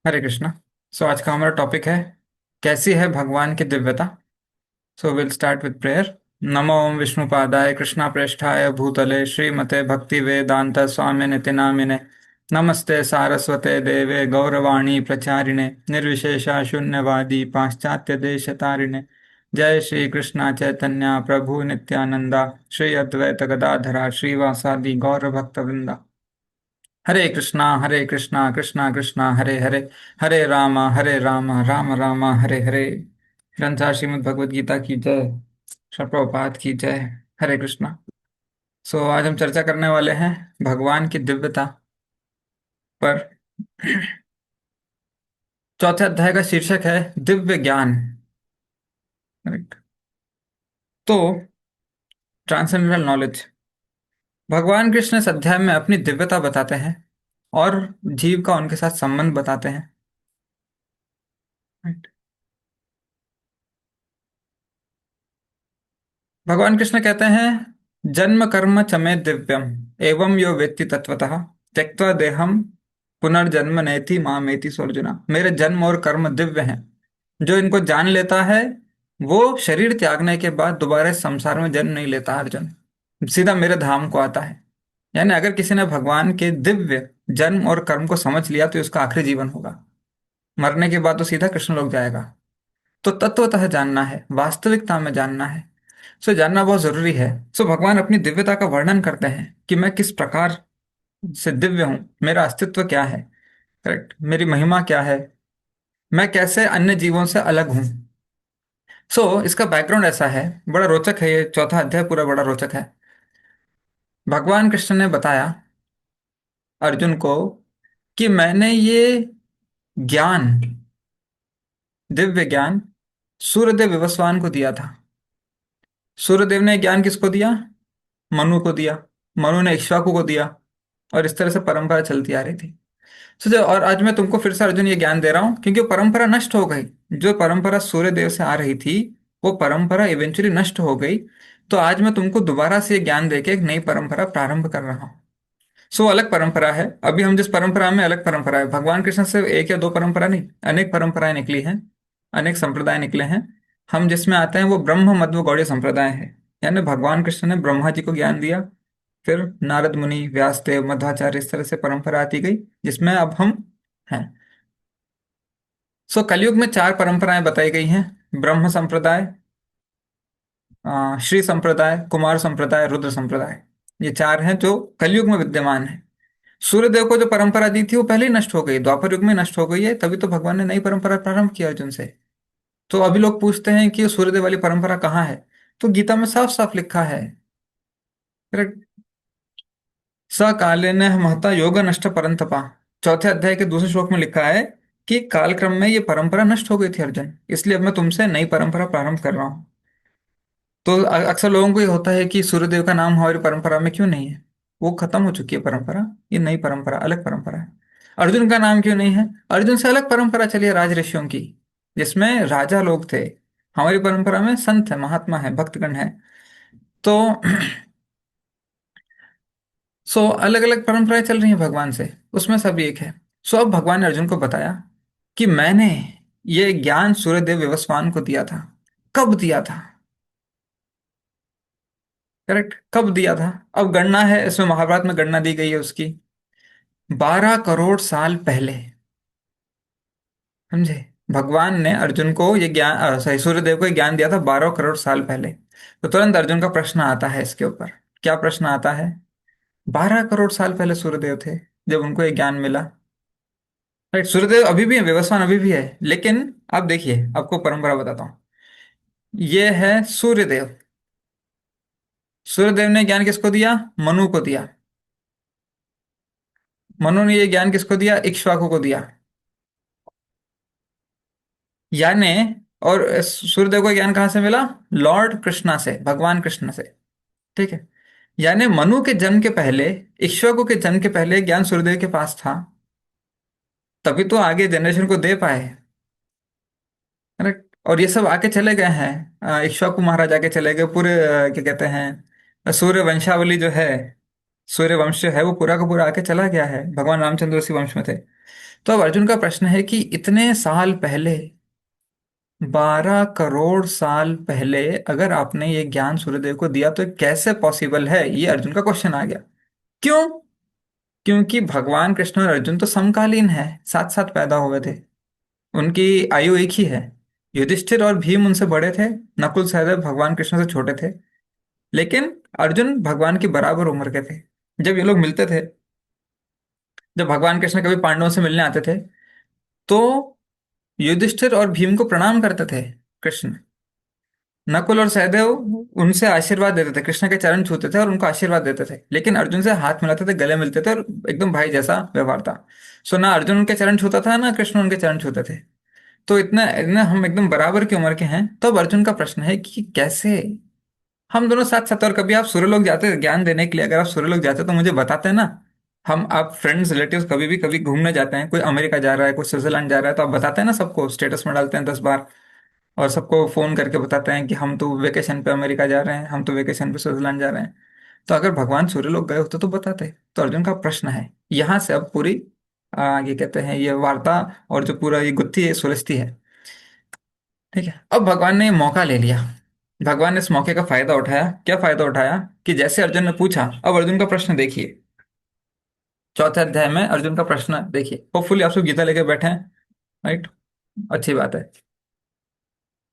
हरे कृष्णा। आज का हमारा टॉपिक है कैसी है भगवान की दिव्यता। Will start with prayer. नमो ओम विष्णुपादाय कृष्णा प्रेष्ठाय भूतले श्रीमते भक्ति वेदांत स्वामी निति नामिने नमस्ते सारस्वते देवे गौरवाणी प्रचारिणे निर्विशेषा शून्यवादी पाश्चात्य देश तारिणे। जय श्री कृष्णा चैतन्य प्रभु नित्यानंदा श्री अद्वैत गदाधरा श्रीवासादि गौर भक्तवृंदा। हरे कृष्णा कृष्णा कृष्णा हरे हरे हरे राम राम राम हरे हरे। ग्रंथा श्रीमद् भगवद गीता की जय। श्री प्रभुपाद की जय। हरे कृष्णा। आज हम चर्चा करने वाले हैं भगवान की दिव्यता पर। चौथे अध्याय का शीर्षक है दिव्य ज्ञान। करेक्ट। तो ट्रांसेंडेंटल नॉलेज। भगवान कृष्ण इस अध्याय में अपनी दिव्यता बताते हैं और जीव का उनके साथ संबंध बताते हैं। Right? भगवान कृष्ण कहते हैं जन्म कर्म च मे दिव्यम एवं यो वेत्ति तत्वतः त्यक्त्वा देहम पुनर्जन्म नेति मामेति सो अर्जुना। मेरे जन्म और कर्म दिव्य हैं। जो इनको जान लेता है वो शरीर त्यागने के बाद दोबारा इस संसार में जन्म नहीं लेता अर्जुन, सीधा मेरे धाम को आता है। यानी अगर किसी ने भगवान के दिव्य जन्म और कर्म को समझ लिया तो उसका आखिरी जीवन होगा। मरने के बाद तो सीधा कृष्ण लोक जाएगा। तो तत्वतः जानना है, वास्तविकता में जानना है। जानना बहुत जरूरी है। भगवान अपनी दिव्यता का वर्णन करते हैं कि मैं किस प्रकार से दिव्य हूं, मेरा अस्तित्व क्या है। करेक्ट, मेरी महिमा क्या है, मैं कैसे अन्य जीवों से अलग हूं। इसका बैकग्राउंड ऐसा है, बड़ा रोचक है। ये चौथा अध्याय पूरा बड़ा रोचक है। भगवान कृष्ण ने बताया अर्जुन को कि मैंने ये ज्ञान, दिव्य ज्ञान सूर्यदेव विवस्वान को दिया था। सूर्यदेव ने ज्ञान किसको दिया? मनु को दिया। मनु ने इक्ष्वाकु को दिया। और इस तरह से परंपरा चलती आ रही थी। और आज मैं तुमको फिर से अर्जुन ये ज्ञान दे रहा हूं क्योंकि वो परंपरा नष्ट हो गई। जो परंपरा सूर्य देव से आ रही थी वो परंपरा इवेंचुअली नष्ट हो गई। तो आज मैं तुमको दोबारा से ये ज्ञान देके एक नई परंपरा प्रारंभ कर रहा हूँ। अलग परंपरा है। अभी हम जिस परंपरा में, अलग परंपरा है। भगवान कृष्ण से एक या दो परंपरा नहीं, अनेक परंपराएं निकली हैं, अनेक संप्रदाय निकले हैं। हम जिसमें आते हैं वो ब्रह्म मध्व गौड़ीय संप्रदाय है। यानी भगवान कृष्ण ने ब्रह्मा जी को ज्ञान दिया, फिर नारद मुनि, व्यासदेव, मध्वाचार्य, इस तरह से परंपरा आती गई जिसमें अब हम हैं। कलयुग में चार परंपराएं बताई गई हैं। ब्रह्म संप्रदाय, श्री संप्रदाय, कुमार संप्रदाय, रुद्र संप्रदाय। ये चार हैं जो कलयुग में विद्यमान है। सूर्यदेव को जो परंपरा दी थी वो पहले ही नष्ट हो गई, द्वापर युग में नष्ट हो गई है। तभी तो भगवान ने नई परंपरा प्रारंभ किया अर्जुन से। तो अभी लोग पूछते हैं कि ये सूर्यदेव वाली परंपरा कहाँ है। तो गीता में साफ साफ लिखा है। स काले न महता योग नष्ट परंतपा। चौथे अध्याय के दूसरे श्लोक में लिखा है कि कालक्रम में ये परंपरा नष्ट हो गई थी अर्जुन, इसलिए अब मैं तुमसे नई परंपरा प्रारंभ कर रहा हूं। तो अक्सर लोगों को ये होता है कि सूर्यदेव का नाम हमारी परंपरा में क्यों नहीं है। वो खत्म हो चुकी है परंपरा, ये नई परंपरा, अलग परंपरा है। अर्जुन का नाम क्यों नहीं है? अर्जुन से अलग परंपरा चली है राज ऋषियों की, जिसमें राजा लोग थे। हमारी परंपरा में संत है, महात्मा है, भक्तगण है। तो अलग अलग परंपराएं चल रही हैं भगवान से, उसमें सब एक है। अब भगवान ने अर्जुन को बताया कि मैंने ये ज्ञान सूर्यदेव विवस्वान को दिया था। कब दिया था? करेक्ट, कब दिया था? अब गणना है, इसमें महाभारत में गणना दी गई है उसकी। 12 करोड़ साल पहले। समझे? भगवान ने अर्जुन को ये ज्ञान, सॉरी, सूर्यदेव को ये ज्ञान दिया था 12 करोड़ साल पहले। तो तुरंत अर्जुन का प्रश्न आता है इसके ऊपर। क्या प्रश्न आता है? 12 करोड़ साल पहले सूर्यदेव थे जब उनको ये ज्ञान मिला। राइट, सूर्यदेव अभी भी है, व्यवस्थान अभी भी है। लेकिन अब देखिए, आपको परंपरा बताता हूँ। ये है सूर्यदेव। सूर्यदेव ने ज्ञान किसको दिया? मनु को दिया। मनु ने ये ज्ञान किसको दिया? इक्ष्वाकु को दिया। यानी, और सूर्यदेव को ज्ञान कहाँ से मिला? लॉर्ड कृष्णा से, भगवान कृष्ण से। ठीक है। यानी मनु के जन्म के पहले, इक्ष्वाकु के जन्म के पहले ज्ञान सूर्यदेव के पास था। तभी तो आगे जनरेशन को दे पाए। करेक्ट। और ये सब आके चले गए हैं। इक्ष्वाकु महाराज आके चले गए पूरे, क्या कहते हैं, सूर्य वंशावली जो है, सूर्य वंश जो है वो पूरा का पूरा आके चला गया है। भगवान रामचंद्र उसी वंश में थे। तो अब अर्जुन का प्रश्न है कि इतने साल पहले, 12 करोड़ साल पहले, अगर आपने ये ज्ञान सूर्यदेव को दिया तो ये कैसे पॉसिबल है? ये अर्जुन का क्वेश्चन आ गया। क्यों? क्योंकि भगवान कृष्ण और अर्जुन तो समकालीन है, साथ साथ पैदा हुए थे, उनकी आयु एक ही है। युधिष्ठिर और भीम उनसे बड़े थे, नकुल सहदेव भगवान कृष्ण से छोटे थे, लेकिन अर्जुन भगवान की बराबर उम्र के थे जब ये लोग मिलते थे। जब भगवान कृष्ण कभी पांडवों से मिलने आते थे तो युधिष्ठिर और भीम को प्रणाम करते थे कृष्ण। नकुल और सहदेव उनसे आशीर्वाद देते थे, कृष्ण के चरण छूते थे और उनको आशीर्वाद देते थे, लेकिन अर्जुन से हाथ मिलाते थे, गले मिलते थे और एकदम भाई जैसा व्यवहार था। सो ना अर्जुन उनके चरण छूता था ना कृष्ण उनके चरण छूते थे। तो इतना इतना हम एकदम बराबर की उम्र के हैं। तो अब अर्जुन का प्रश्न है कि कैसे हम दोनों साथ साथ, और कभी आप सूर्यलोक जाते ज्ञान देने के लिए, अगर आप सूर्यलोक जाते तो मुझे बताते ना। हम आप फ्रेंड्स रिलेटिव्स कभी भी कभी घूमने जाते हैं, कोई अमेरिका जा रहा है कोई स्विट्जरलैंड जा रहा है, तो आप बताते हैं ना, सबको स्टेटस में डालते हैं 10 बार, और सबको फोन करके बताते हैं कि हम तो वेकेशन पे अमेरिका जा रहे हैं, हम तो वेकेशन पे स्विट्जरलैंड जा रहे हैं। तो अगर भगवान सूर्यलोक गए होते तो बताते। तो अर्जुन का प्रश्न है, यहाँ से अब पूरी ये कहते हैं ये वार्ता और जो पूरा ये गुत्थी है सुलझती है। ठीक है, अब भगवान ने मौका ले लिया। भगवान ने इस मौके का फायदा उठाया। क्या फायदा उठाया? कि जैसे अर्जुन ने पूछा, अब अर्जुन का प्रश्न देखिए, चौथे अध्याय में अर्जुन का प्रश्न देखिए। होपफुली आप सब गीता लेके बैठे हैं, राइट? अच्छी बात है।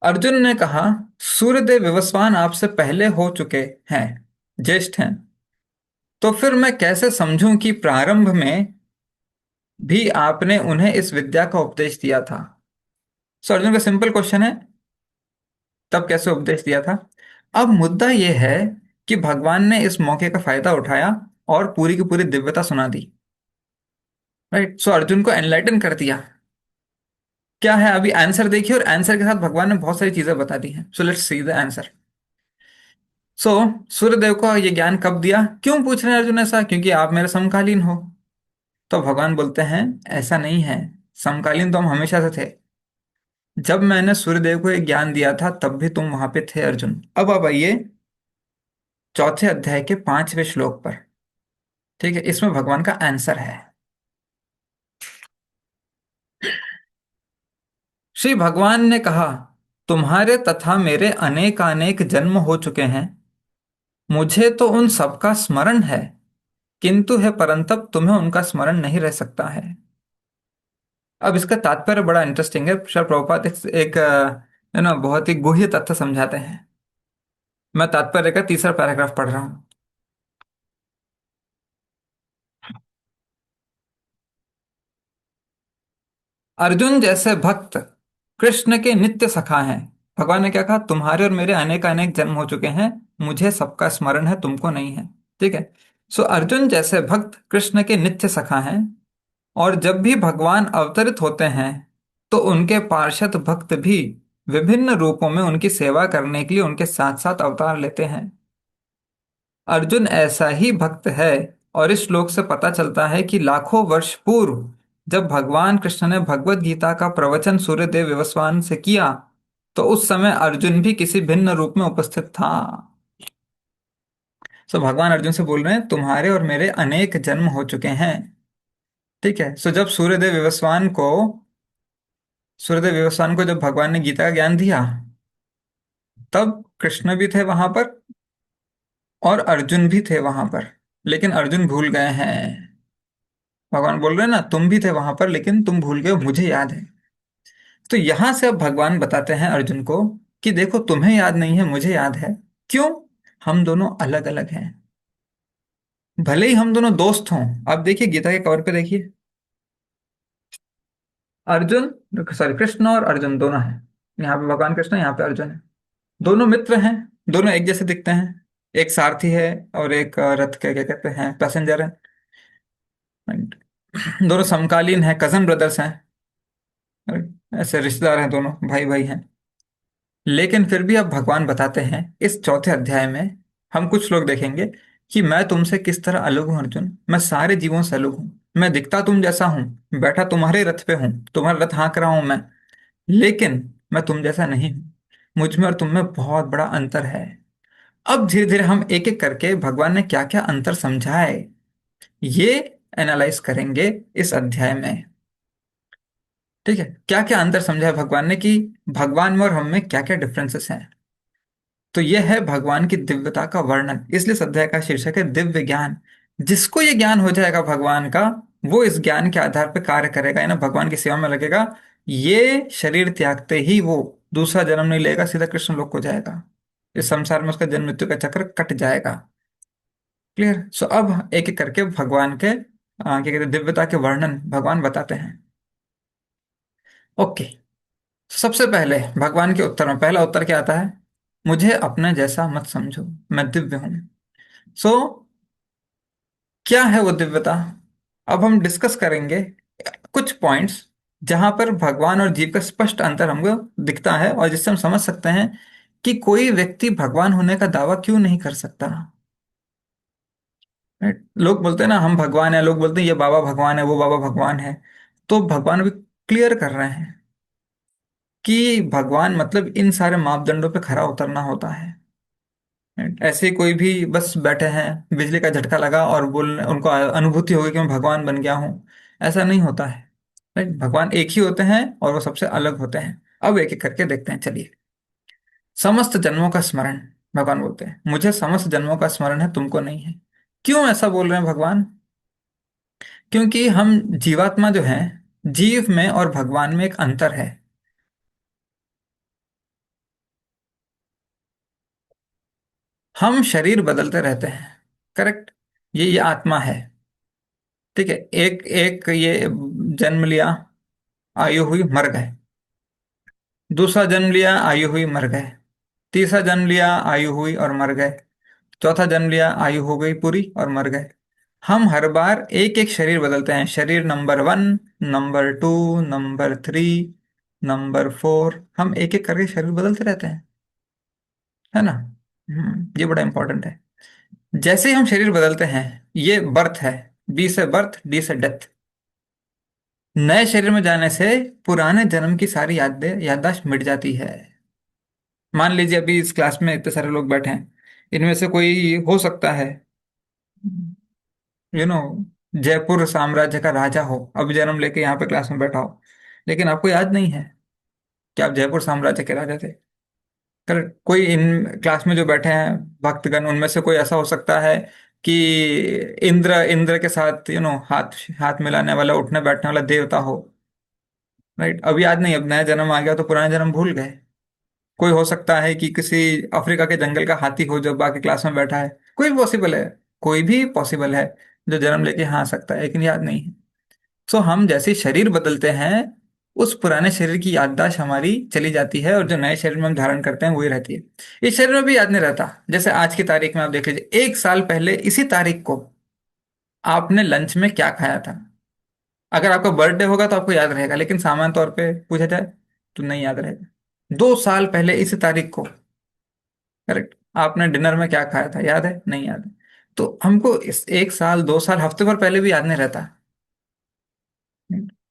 अर्जुन ने कहा, सूर्यदेव विवस्वान आपसे पहले हो चुके हैं, ज्येष्ठ हैं, तो फिर मैं कैसे समझूं कि प्रारंभ में भी आपने उन्हें इस विद्या का उपदेश दिया था? सो अर्जुन का सिंपल क्वेश्चन है, तब कैसे उपदेश दिया था? अब मुद्दा यह है कि भगवान ने इस मौके का फायदा उठाया और पूरी की पूरी दिव्यता सुना दी, राइट? सो अर्जुन को एनलाइटन कर दिया। क्या है अभी आंसर देखिए, और आंसर के साथ भगवान ने बहुत सारी चीजें बता दी हैं। So let's see the answer. So Suryadev को ये ज्ञान कब दिया? क्यों पूछ रहे हैं अर्जुन ऐसा? क्योंकि आप मेरे समकालीन हो। तो भगवान बोलते हैं, ऐसा नहीं है, समकालीन तो हम हमेशा से थे। जब मैंने सूर्यदेव को एक ज्ञान दिया था तब भी तुम वहां पे थे अर्जुन। अब आप आइए चौथे अध्याय के 5वें श्लोक पर। ठीक है, इसमें भगवान का आंसर है। श्री भगवान ने कहा, तुम्हारे तथा मेरे अनेकानेक जन्म हो चुके हैं, मुझे तो उन सबका स्मरण है, किंतु है परंतप तुम्हें उनका स्मरण नहीं रह सकता है। अब इसका तात्पर्य बड़ा इंटरेस्टिंग है। श्रील प्रभुपाद एक बहुत ही गुह्य तथ्य समझाते हैं। मैं तात्पर्य का तीसरा पैराग्राफ पढ़ रहा हूं। अर्जुन जैसे भक्त कृष्ण के नित्य सखा हैं। भगवान ने क्या कहा? तुम्हारे और मेरे अनेक अनेक जन्म हो चुके हैं, मुझे सबका स्मरण है, तुमको नहीं है। ठीक है। सो अर्जुन जैसे भक्त कृष्ण के नित्य सखा हैं, और जब भी भगवान अवतरित होते हैं तो उनके पार्षद भक्त भी विभिन्न रूपों में उनकी सेवा करने के लिए उनके साथ साथ अवतार लेते हैं। अर्जुन ऐसा ही भक्त है, और इस श्लोक से पता चलता है कि लाखों वर्ष पूर्व जब भगवान कृष्ण ने भगवत गीता का प्रवचन सूर्यदेव विवस्वान से किया, तो उस समय अर्जुन भी किसी भिन्न रूप में उपस्थित था। सो भगवान अर्जुन से बोल रहे हैं, तुम्हारे और मेरे अनेक जन्म हो चुके हैं। ठीक है। सो जब सूर्यदेव विवस्वान को जब भगवान ने गीता का ज्ञान दिया, तब कृष्ण भी थे वहां पर और अर्जुन भी थे वहां पर, लेकिन अर्जुन भूल गए हैं। भगवान बोल रहे हैं ना, तुम भी थे वहां पर लेकिन तुम भूल गए, मुझे याद है। तो यहां से अब भगवान बताते हैं अर्जुन को कि देखो, तुम्हें याद नहीं है, मुझे याद है। क्यों? हम दोनों अलग अलग हैं। भले ही हम दोनों दोस्त हों। अब देखिए गीता के कवर पे देखिए, अर्जुन, सॉरी, कृष्ण और अर्जुन दोनों हैं। यहाँ पे भगवान कृष्ण, यहाँ पे अर्जुन है। दोनों मित्र हैं, दोनों एक जैसे दिखते हैं। एक सारथी है और एक रथ के क्या कहते हैं पैसेंजर है। दोनों समकालीन हैं, कजन ब्रदर्स हैं। ऐसे रिश्तेदार हैं, दोनों भाई भाई हैं। लेकिन फिर भी अब भगवान बताते हैं इस चौथे अध्याय में, हम कुछ लोग देखेंगे कि मैं तुमसे किस तरह अलग हूं अर्जुन। मैं सारे जीवों से अलग हूं। मैं दिखता तुम जैसा हूं, बैठा तुम्हारे रथ पे हूं, तुम्हारा रथ हाँक रहा हूं मैं, लेकिन मैं तुम जैसा नहीं हूं। मुझ में और तुम में बहुत बड़ा अंतर है। अब धीरे धीरे हम एक एक करके भगवान ने क्या क्या अंतर समझाए, ये एनालाइज करेंगे इस अध्याय में। ठीक है, क्या क्या अंतर समझा है भगवान ने कि भगवान में और हम में क्या क्या डिफरेंसेस हैं। तो यह है भगवान की दिव्यता का वर्णन, इसलिए इस अध्याय का शीर्षक है दिव्य ज्ञान। जिसको ये ज्ञान हो जाएगा भगवान का, वो इस ज्ञान के आधार पर कार्य करेगा, यानी भगवान की सेवा में लगेगा। ये शरीर त्यागते ही वो दूसरा जन्म नहीं लेगा, सीधा कृष्ण लोक को जाएगा। इस संसार में उसका जन्म मृत्यु का चक्र कट जाएगा। क्लियर। सो अब एक एक करके भगवान के क्या कहते हैं, दिव्यता के वर्णन भगवान बताते हैं। ओके। सबसे पहले भगवान के उत्तर में पहला उत्तर क्या आता है? मुझे अपने जैसा मत समझो, मैं दिव्य हूं। सो क्या है वो दिव्यता? अब हम डिस्कस करेंगे कुछ पॉइंट्स जहां पर भगवान और जीव का स्पष्ट अंतर हमको दिखता है, और जिससे हम समझ सकते हैं कि कोई व्यक्ति भगवान होने का दावा क्यों नहीं कर सकता। Right? लोग बोलते हैं ना हम भगवान है, लोग बोलते हैं ये बाबा भगवान है, वो बाबा भगवान है। तो भगवान भी क्लियर कर रहे हैं कि भगवान मतलब इन सारे मापदंडों पे खरा उतरना होता है। ऐसे कोई भी बस बैठे हैं, बिजली का झटका लगा और बोल उनको अनुभूति हो गई कि मैं भगवान बन गया हूं, ऐसा नहीं होता है। राइट, भगवान एक ही होते हैं और वो सबसे अलग होते हैं। अब एक एक करके देखते हैं, चलिए। समस्त जन्मों का स्मरण, भगवान बोलते हैं मुझे समस्त जन्मों का स्मरण है, तुमको नहीं है। क्यों ऐसा बोल रहे हैं भगवान? क्योंकि हम जीवात्मा जो है, जीव में और भगवान में एक अंतर है। हम शरीर बदलते रहते हैं, करेक्ट। ये आत्मा है। ठीक है, एक एक ये जन्म लिया, आयु हुई, मर गए। दूसरा जन्म लिया, आयु हुई, मर गए। तीसरा जन्म लिया, आयु हुई और मर गए। चौथा जन्म लिया, आयु हो गई पूरी और मर गए। हम हर बार एक एक शरीर बदलते हैं, शरीर नंबर 1, नंबर 2, नंबर 3, नंबर 4, हम एक एक करके शरीर बदलते रहते हैं, है ना। ये बड़ा इंपॉर्टेंट है। जैसे ही हम शरीर बदलते हैं, ये बर्थ है, बी से बर्थ, डी से डेथ। नए शरीर में जाने से पुराने जन्म की सारी यादें याददाश्त मिट जाती है। मान लीजिए अभी इस क्लास में इतने सारे लोग बैठे हैं, इनमें से कोई हो सकता है, यू नो, जयपुर साम्राज्य का राजा हो, अभी जन्म लेके यहाँ पे क्लास में बैठा हो, लेकिन आपको याद नहीं है कि आप जयपुर साम्राज्य के राजा थे। करेक्ट। कोई इन क्लास में जो बैठे हैं भक्तगण, उनमें से कोई ऐसा हो सकता है कि इंद्र इंद्र के साथ हाथ हाथ मिलाने वाला, उठने बैठने वाला देवता हो। राइट, अब याद नहीं, अब नया जन्म आ गया तो पुराना जन्म भूल गए। कोई हो सकता है कि किसी अफ्रीका के जंगल का हाथी हो जो बाकी क्लास में बैठा है, कोई भी पॉसिबल है। कोई भी पॉसिबल है जो जन्म लेके यहाँ आ सकता है, लेकिन याद नहीं है। सो हम जैसे ही शरीर बदलते हैं, उस पुराने शरीर की याददाश्त हमारी चली जाती है, और जो नए शरीर में हम धारण करते हैं वही रहती है। इस शरीर में भी याद नहीं रहता। जैसे आज की तारीख में आप देख लीजिए, 1 साल पहले इसी तारीख को आपने लंच में क्या खाया था। अगर आपका बर्थडे होगा तो आपको याद रहेगा, लेकिन सामान्य तौर पे पूछा जाए तो नहीं याद रहेगा। 2 साल पहले इसी तारीख को, करेक्ट, आपने डिनर में क्या खाया था, याद है? नहीं याद है। तो हमको इस 1 साल, 2 साल, हफ्ते भर पहले भी याद नहीं रहता।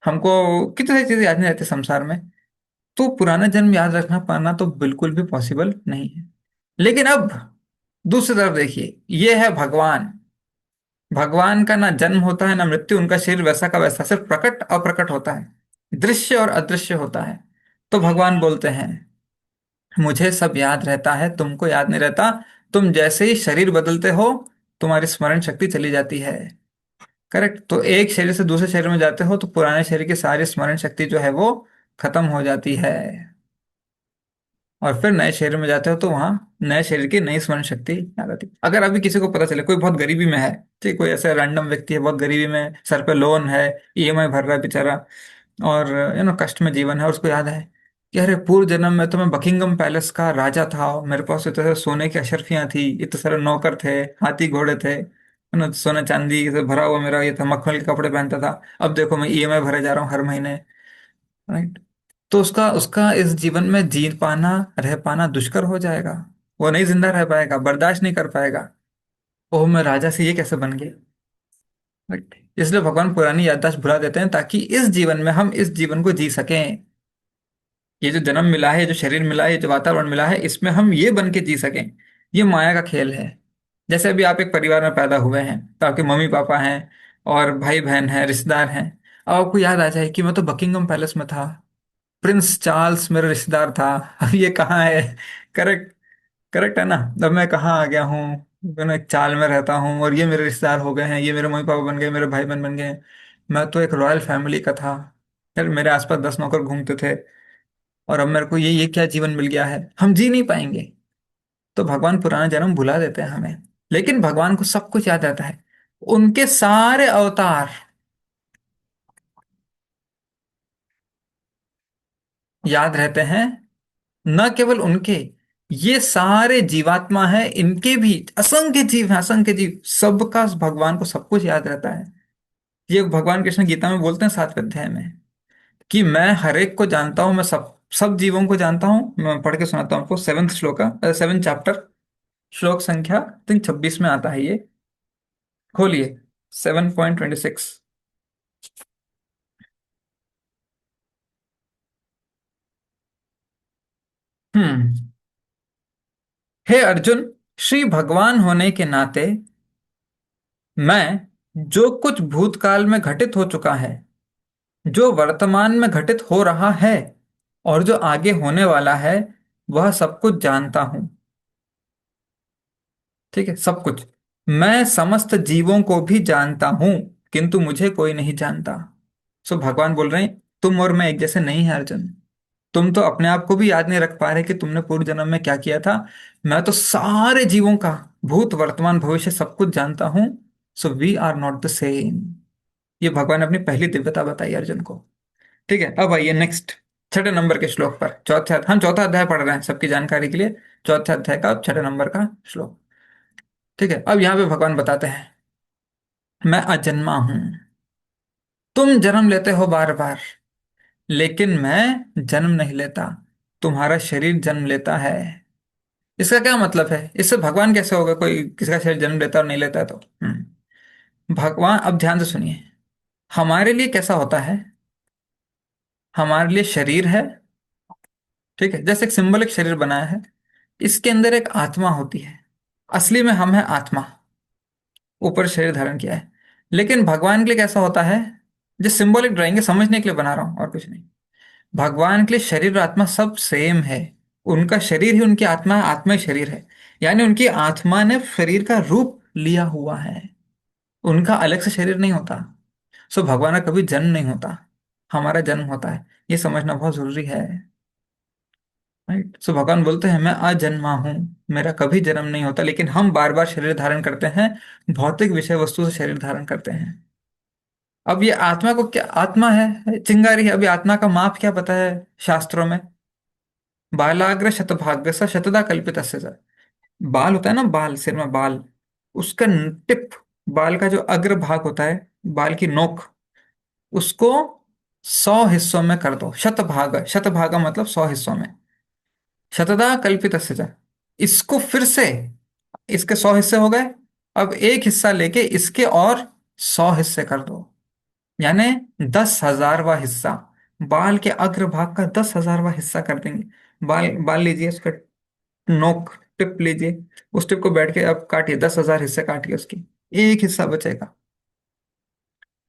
हमको कितनी सारी चीजें याद नहीं रहती संसार में। तो पुराना जन्म याद रखना पाना तो बिल्कुल भी पॉसिबल नहीं है। लेकिन अब दूसरी तरफ देखिए, ये है भगवान। भगवान का ना जन्म होता है ना मृत्यु, उनका शरीर वैसा का वैसा, सिर्फ प्रकट अप्रकट होता है, दृश्य और अदृश्य होता है। तो भगवान बोलते हैं मुझे सब याद रहता है, तुमको याद नहीं रहता। तुम जैसे ही शरीर बदलते हो, तुम्हारी स्मरण शक्ति चली जाती है। करेक्ट। तो एक शरीर से दूसरे शरीर में जाते हो तो पुराने शरीर की सारी स्मरण शक्ति जो है वो खत्म हो जाती है, और फिर नए शरीर में जाते हो तो वहां नए शरीर की नई स्मरण शक्ति आ जाती है। अगर अभी किसी को पता चले कोई बहुत गरीबी में है, ठीक, कोई ऐसा रैंडम व्यक्ति है बहुत गरीबी में, सर पे लोन है, ईएमआई भर रहा है बेचारा, और कष्ट में जीवन है, और उसको याद है कि अरे पूर्व जन्म में तो मैं बकिंगम पैलेस का राजा था, मेरे पास इतने सारे सोने की अशर्फियां थी, इतने सारे नौकर थे, हाथी घोड़े थे, सोना चांदी से भरा हुआ मेरा ये था, मखमल के कपड़े पहनता था। अब देखो मैं ईएमआई भरे जा रहा हूँ हर महीने। राइट। तो उसका उसका इस जीवन में जी पाना, रह पाना दुष्कर हो जाएगा। वो नहीं जिंदा रह पाएगा, बर्दाश्त नहीं कर पाएगा। ओह, मैं राजा से ये कैसे बन गया। राइट। इसलिए भगवान पुरानी याददाश्त भुला देते हैं ताकि इस जीवन में हम इस जीवन को जी सकें। ये जो जन्म मिला है, जो शरीर मिला है, ये जो वातावरण मिला है, इसमें हम ये बन के जी सकें। ये माया का खेल है। जैसे अभी आप एक परिवार में पैदा हुए हैं तो आपके मम्मी पापा हैं और भाई बहन हैं, रिश्तेदार हैं। अब आपको याद आ जाए कि मैं तो बकिंगम पैलेस में था, प्रिंस चार्ल्स मेरा रिश्तेदार था। अब ये कहाँ है? करेक्ट। करेक्ट है ना? अब मैं कहाँ आ गया हूँ? मैं एक चाल में रहता हूँ और ये मेरे रिश्तेदार हो गए हैं, ये मेरे मम्मी पापा बन गए, मेरे भाई बहन बन गए। मैं तो एक रॉयल फैमिली का था यार, मेरे आसपास 10 नौकर घूमते थे, और अब मेरे को ये क्या जीवन मिल गया है, हम जी नहीं पाएंगे। तो भगवान पुराना जन्म भुला देते हैं हमें, लेकिन भगवान को सब कुछ याद रहता है। उनके सारे अवतार याद रहते हैं। न केवल उनके, ये सारे जीवात्मा है, इनके भी असंख्य जीव हैं, असंख्य जीव, सबका भगवान को सब कुछ याद रहता है। ये भगवान कृष्ण गीता में बोलते हैं 7वें अध्याय में कि मैं हर एक को जानता हूं, मैं सब सब जीवों को जानता हूं। मैं पढ़ के सुनाता हूं आपको, 7th श्लोक का 7th चैप्टर, श्लोक संख्या 26 में आता है ये। खोलिए, 7.26। हम्म। हे अर्जुन, श्री भगवान होने के नाते मैं जो कुछ भूतकाल में घटित हो चुका है, जो वर्तमान में घटित हो रहा है, और जो आगे होने वाला है, वह सब कुछ जानता हूं। ठीक है, सब कुछ। मैं समस्त जीवों को भी जानता हूं, किंतु मुझे कोई नहीं जानता। सो भगवान बोल रहे हैं तुम और मैं एक जैसे नहीं है अर्जुन। तुम तो अपने आप को भी याद नहीं रख पा रहे कि तुमने पूर्व जन्म में क्या किया था। मैं तो सारे जीवों का भूत वर्तमान भविष्य सब कुछ जानता हूं। So we are not the same. ये भगवान ने अपनी पहली दिव्यता बताई अर्जुन को। ठीक है, अब आइए नेक्स्ट, 6 नंबर के श्लोक पर। हम चौथा अध्याय पढ़ रहे हैं सबकी जानकारी के लिए। चौथे अध्याय का 6 नंबर का श्लोक। ठीक है, अब यहाँ पे भगवान बताते हैं मैं अजन्मा हूं। तुम जन्म लेते हो बार बार, लेकिन मैं जन्म नहीं लेता, तुम्हारा शरीर जन्म लेता है। इसका क्या मतलब है? इससे भगवान कैसे होगा कोई किसका शरीर जन्म लेता और नहीं लेता है तो? भगवान, अब ध्यान से सुनिए। हमारे लिए कैसा होता है? हमारे लिए शरीर है, ठीक है, जैसे एक सिंबलिक शरीर बनाया है, इसके अंदर एक आत्मा होती है। असली में हम है आत्मा, ऊपर शरीर धारण किया है। लेकिन भगवान के लिए कैसा होता है? जो सिंबॉलिक ड्राइंग है, समझने के लिए बना रहा हूं और कुछ नहीं। भगवान के लिए शरीर और आत्मा सब सेम है। उनका शरीर ही उनकी आत्मा है, आत्मा ही शरीर है। यानी उनकी आत्मा ने शरीर का रूप लिया हुआ है, उनका अलग से शरीर नहीं होता। सो भगवान का कभी जन्म नहीं होता, हमारा जन्म होता है। ये समझना बहुत जरूरी है। राइट। सो भगवान बोलते हैं मैं अजन्मा हूं, मेरा कभी जन्म नहीं होता, लेकिन हम बार बार शरीर धारण करते हैं, भौतिक विषय वस्तु से शरीर धारण करते हैं। अब ये आत्मा को क्या, आत्मा है चिंगारी है, अभी आत्मा का माप क्या पता है शास्त्रों में? बालाग्र शतभाग स शतदा कल्पित बाल होता है ना, बाल, सिर में बाल, उसका टिप, बाल का जो अग्र भाग होता है, बाल की नोक, उसको 100 हिस्सों में कर दो। शतभाग, शतभागा मतलब 100 हिस्सों में। शतदा कल्पित, इसको फिर से, इसके 100 हिस्से हो गए, अब एक हिस्सा लेके इसके और 100 हिस्से कर दो, यानी 10,000वां हिस्सा। बाल के अग्रभाग का 10,000वां हिस्सा कर देंगे। बाल बाल लीजिए, उसका नोक, टिप लीजिए, उस टिप को बैठ के अब काटिए, 10,000 हिस्से काटिए, उसकी एक हिस्सा बचेगा।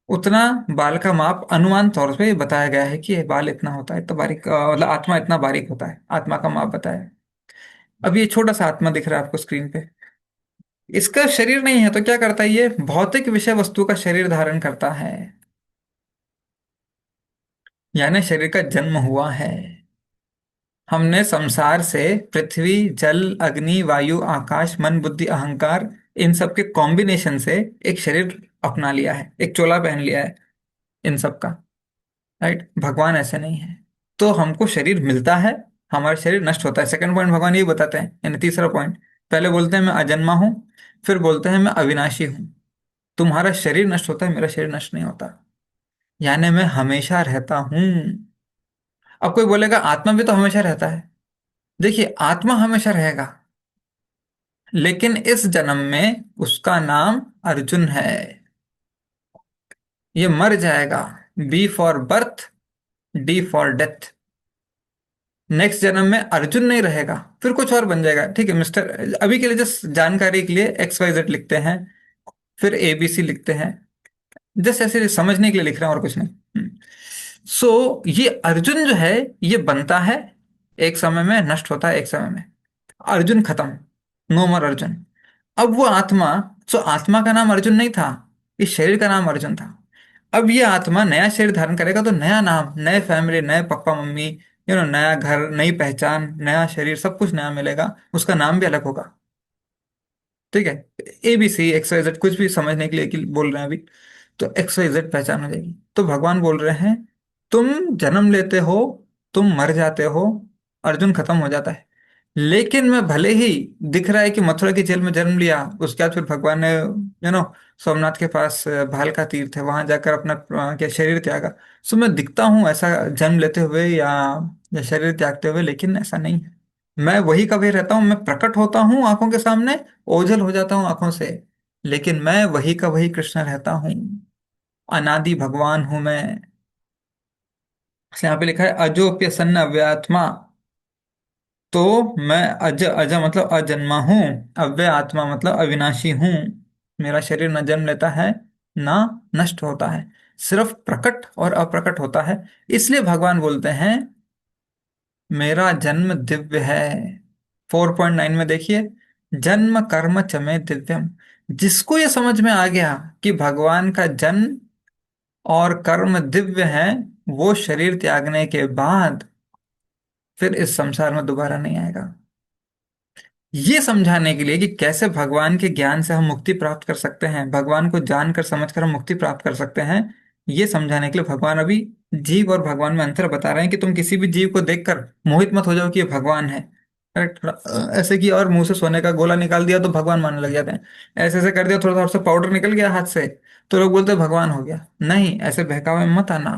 उतना बाल का माप अनुमान तौर पे बताया गया है कि ये बाल इतना होता है, इतना बारीक, मतलब आत्मा इतना बारीक होता है, आत्मा का माप बताया है। अब ये छोटा सा आत्मा दिख रहा है आपको स्क्रीन पे, इसका शरीर नहीं है तो क्या करता है? ये भौतिक विषय वस्तु का शरीर धारण करता है, यानी शरीर का जन्म हुआ है। हमने संसार से पृथ्वी, जल, अग्नि, वायु, आकाश, मन, बुद्धि, अहंकार, इन सब के कॉम्बिनेशन से एक शरीर अपना लिया है, एक चोला पहन लिया है इन सब का। राइट, भगवान ऐसे नहीं है। तो हमको शरीर मिलता है, हमारा शरीर नष्ट होता है। सेकंड पॉइंट भगवान ये बताते हैं, यानी तीसरा पॉइंट। पहले बोलते हैं मैं अजन्मा हूं, फिर बोलते हैं मैं अविनाशी हूं। तुम्हारा शरीर नष्ट होता है, मेरा शरीर नष्ट नहीं होता, यानी मैं हमेशा रहता हूं। अब कोई बोलेगा आत्मा भी तो हमेशा रहता है। देखिए, आत्मा हमेशा रहेगा, लेकिन इस जन्म में उसका नाम अर्जुन है। ये मर जाएगा, B for birth, D for death. Next जन्म में अर्जुन नहीं रहेगा, फिर कुछ और बन जाएगा। ठीक है मिस्टर, अभी के लिए जस्ट जानकारी के लिए XYZ लिखते हैं, फिर ABC लिखते हैं, जस्ट ऐसे समझने के लिए लिख रहे हैं और कुछ नहीं। सो ये अर्जुन जो है, ये बनता है एक समय में, नष्ट होता है एक समय में। अर्जुन खत्म, नो मोर अर्जुन। अब वो आत्मा, सो आत्मा का नाम अर्जुन नहीं था, इस शरीर का नाम अर्जुन था। अब ये आत्मा नया शरीर धारण करेगा तो नया नाम, नए फैमिली, नए पापा मम्मी, नया घर, नई पहचान, नया शरीर, सब कुछ नया मिलेगा, उसका नाम भी अलग होगा। ठीक है। ABC XYZ कुछ भी समझने के लिए कि बोल रहे हैं अभी, तो XYZ पहचान हो जाएगी। तो भगवान बोल रहे हैं, तुम जन्म लेते हो, तुम मर जाते हो, अर्जुन खत्म हो जाता है। लेकिन मैं भले ही दिख रहा है कि मथुरा की जेल में जन्म लिया, उसके बाद फिर भगवान ने सोमनाथ के पास भालका तीर्थ है, वहां जाकर अपना क्या शरीर त्यागा। सो मैं दिखता हूँ ऐसा जन्म लेते हुए या शरीर त्यागते हुए, लेकिन ऐसा नहीं है। मैं वही का वही रहता हूँ, मैं प्रकट होता हूँ आंखों के सामने, ओझल हो जाता हूँ आंखों से, लेकिन मैं वही का वही कृष्ण रहता हूँ। अनादि भगवान हूं मैं। यहाँ पे लिखा है अजोप्य सन्न अव्ययात्मा। तो मैं अज, अज मतलब अजन्मा हूँ, अव्यय आत्मा मतलब अविनाशी हूँ। मेरा शरीर न जन्म लेता है, ना नष्ट होता है, सिर्फ प्रकट और अप्रकट होता है। इसलिए भगवान बोलते हैं मेरा जन्म दिव्य है। 4.9 में देखिए, जन्म कर्म च मे दिव्यम। जिसको ये समझ में आ गया कि भगवान का जन्म और कर्म दिव्य है, वो शरीर त्यागने के बाद फिर इस संसार में दोबारा नहीं आएगा। ये समझाने के लिए कि कैसे भगवान के ज्ञान से हम मुक्ति प्राप्त कर सकते हैं, भगवान को जानकर समझकर हम मुक्ति प्राप्त कर सकते हैं, ये समझाने के लिए भगवान अभी जीव और भगवान में अंतर बता रहे हैं कि तुम किसी भी जीव को देखकर मोहित मत हो जाओ कि ये भगवान है। Correct? ऐसे कि और मुंह से सोने का गोला निकाल दिया तो भगवान मानने लग जाते हैं। ऐसे ऐसे कर दिया, थोड़ा थोड़ा सा पाउडर निकल गया हाथ से, तो लोग बोलते हैं भगवान हो गया। नहीं, ऐसे बहकावे में मत आना।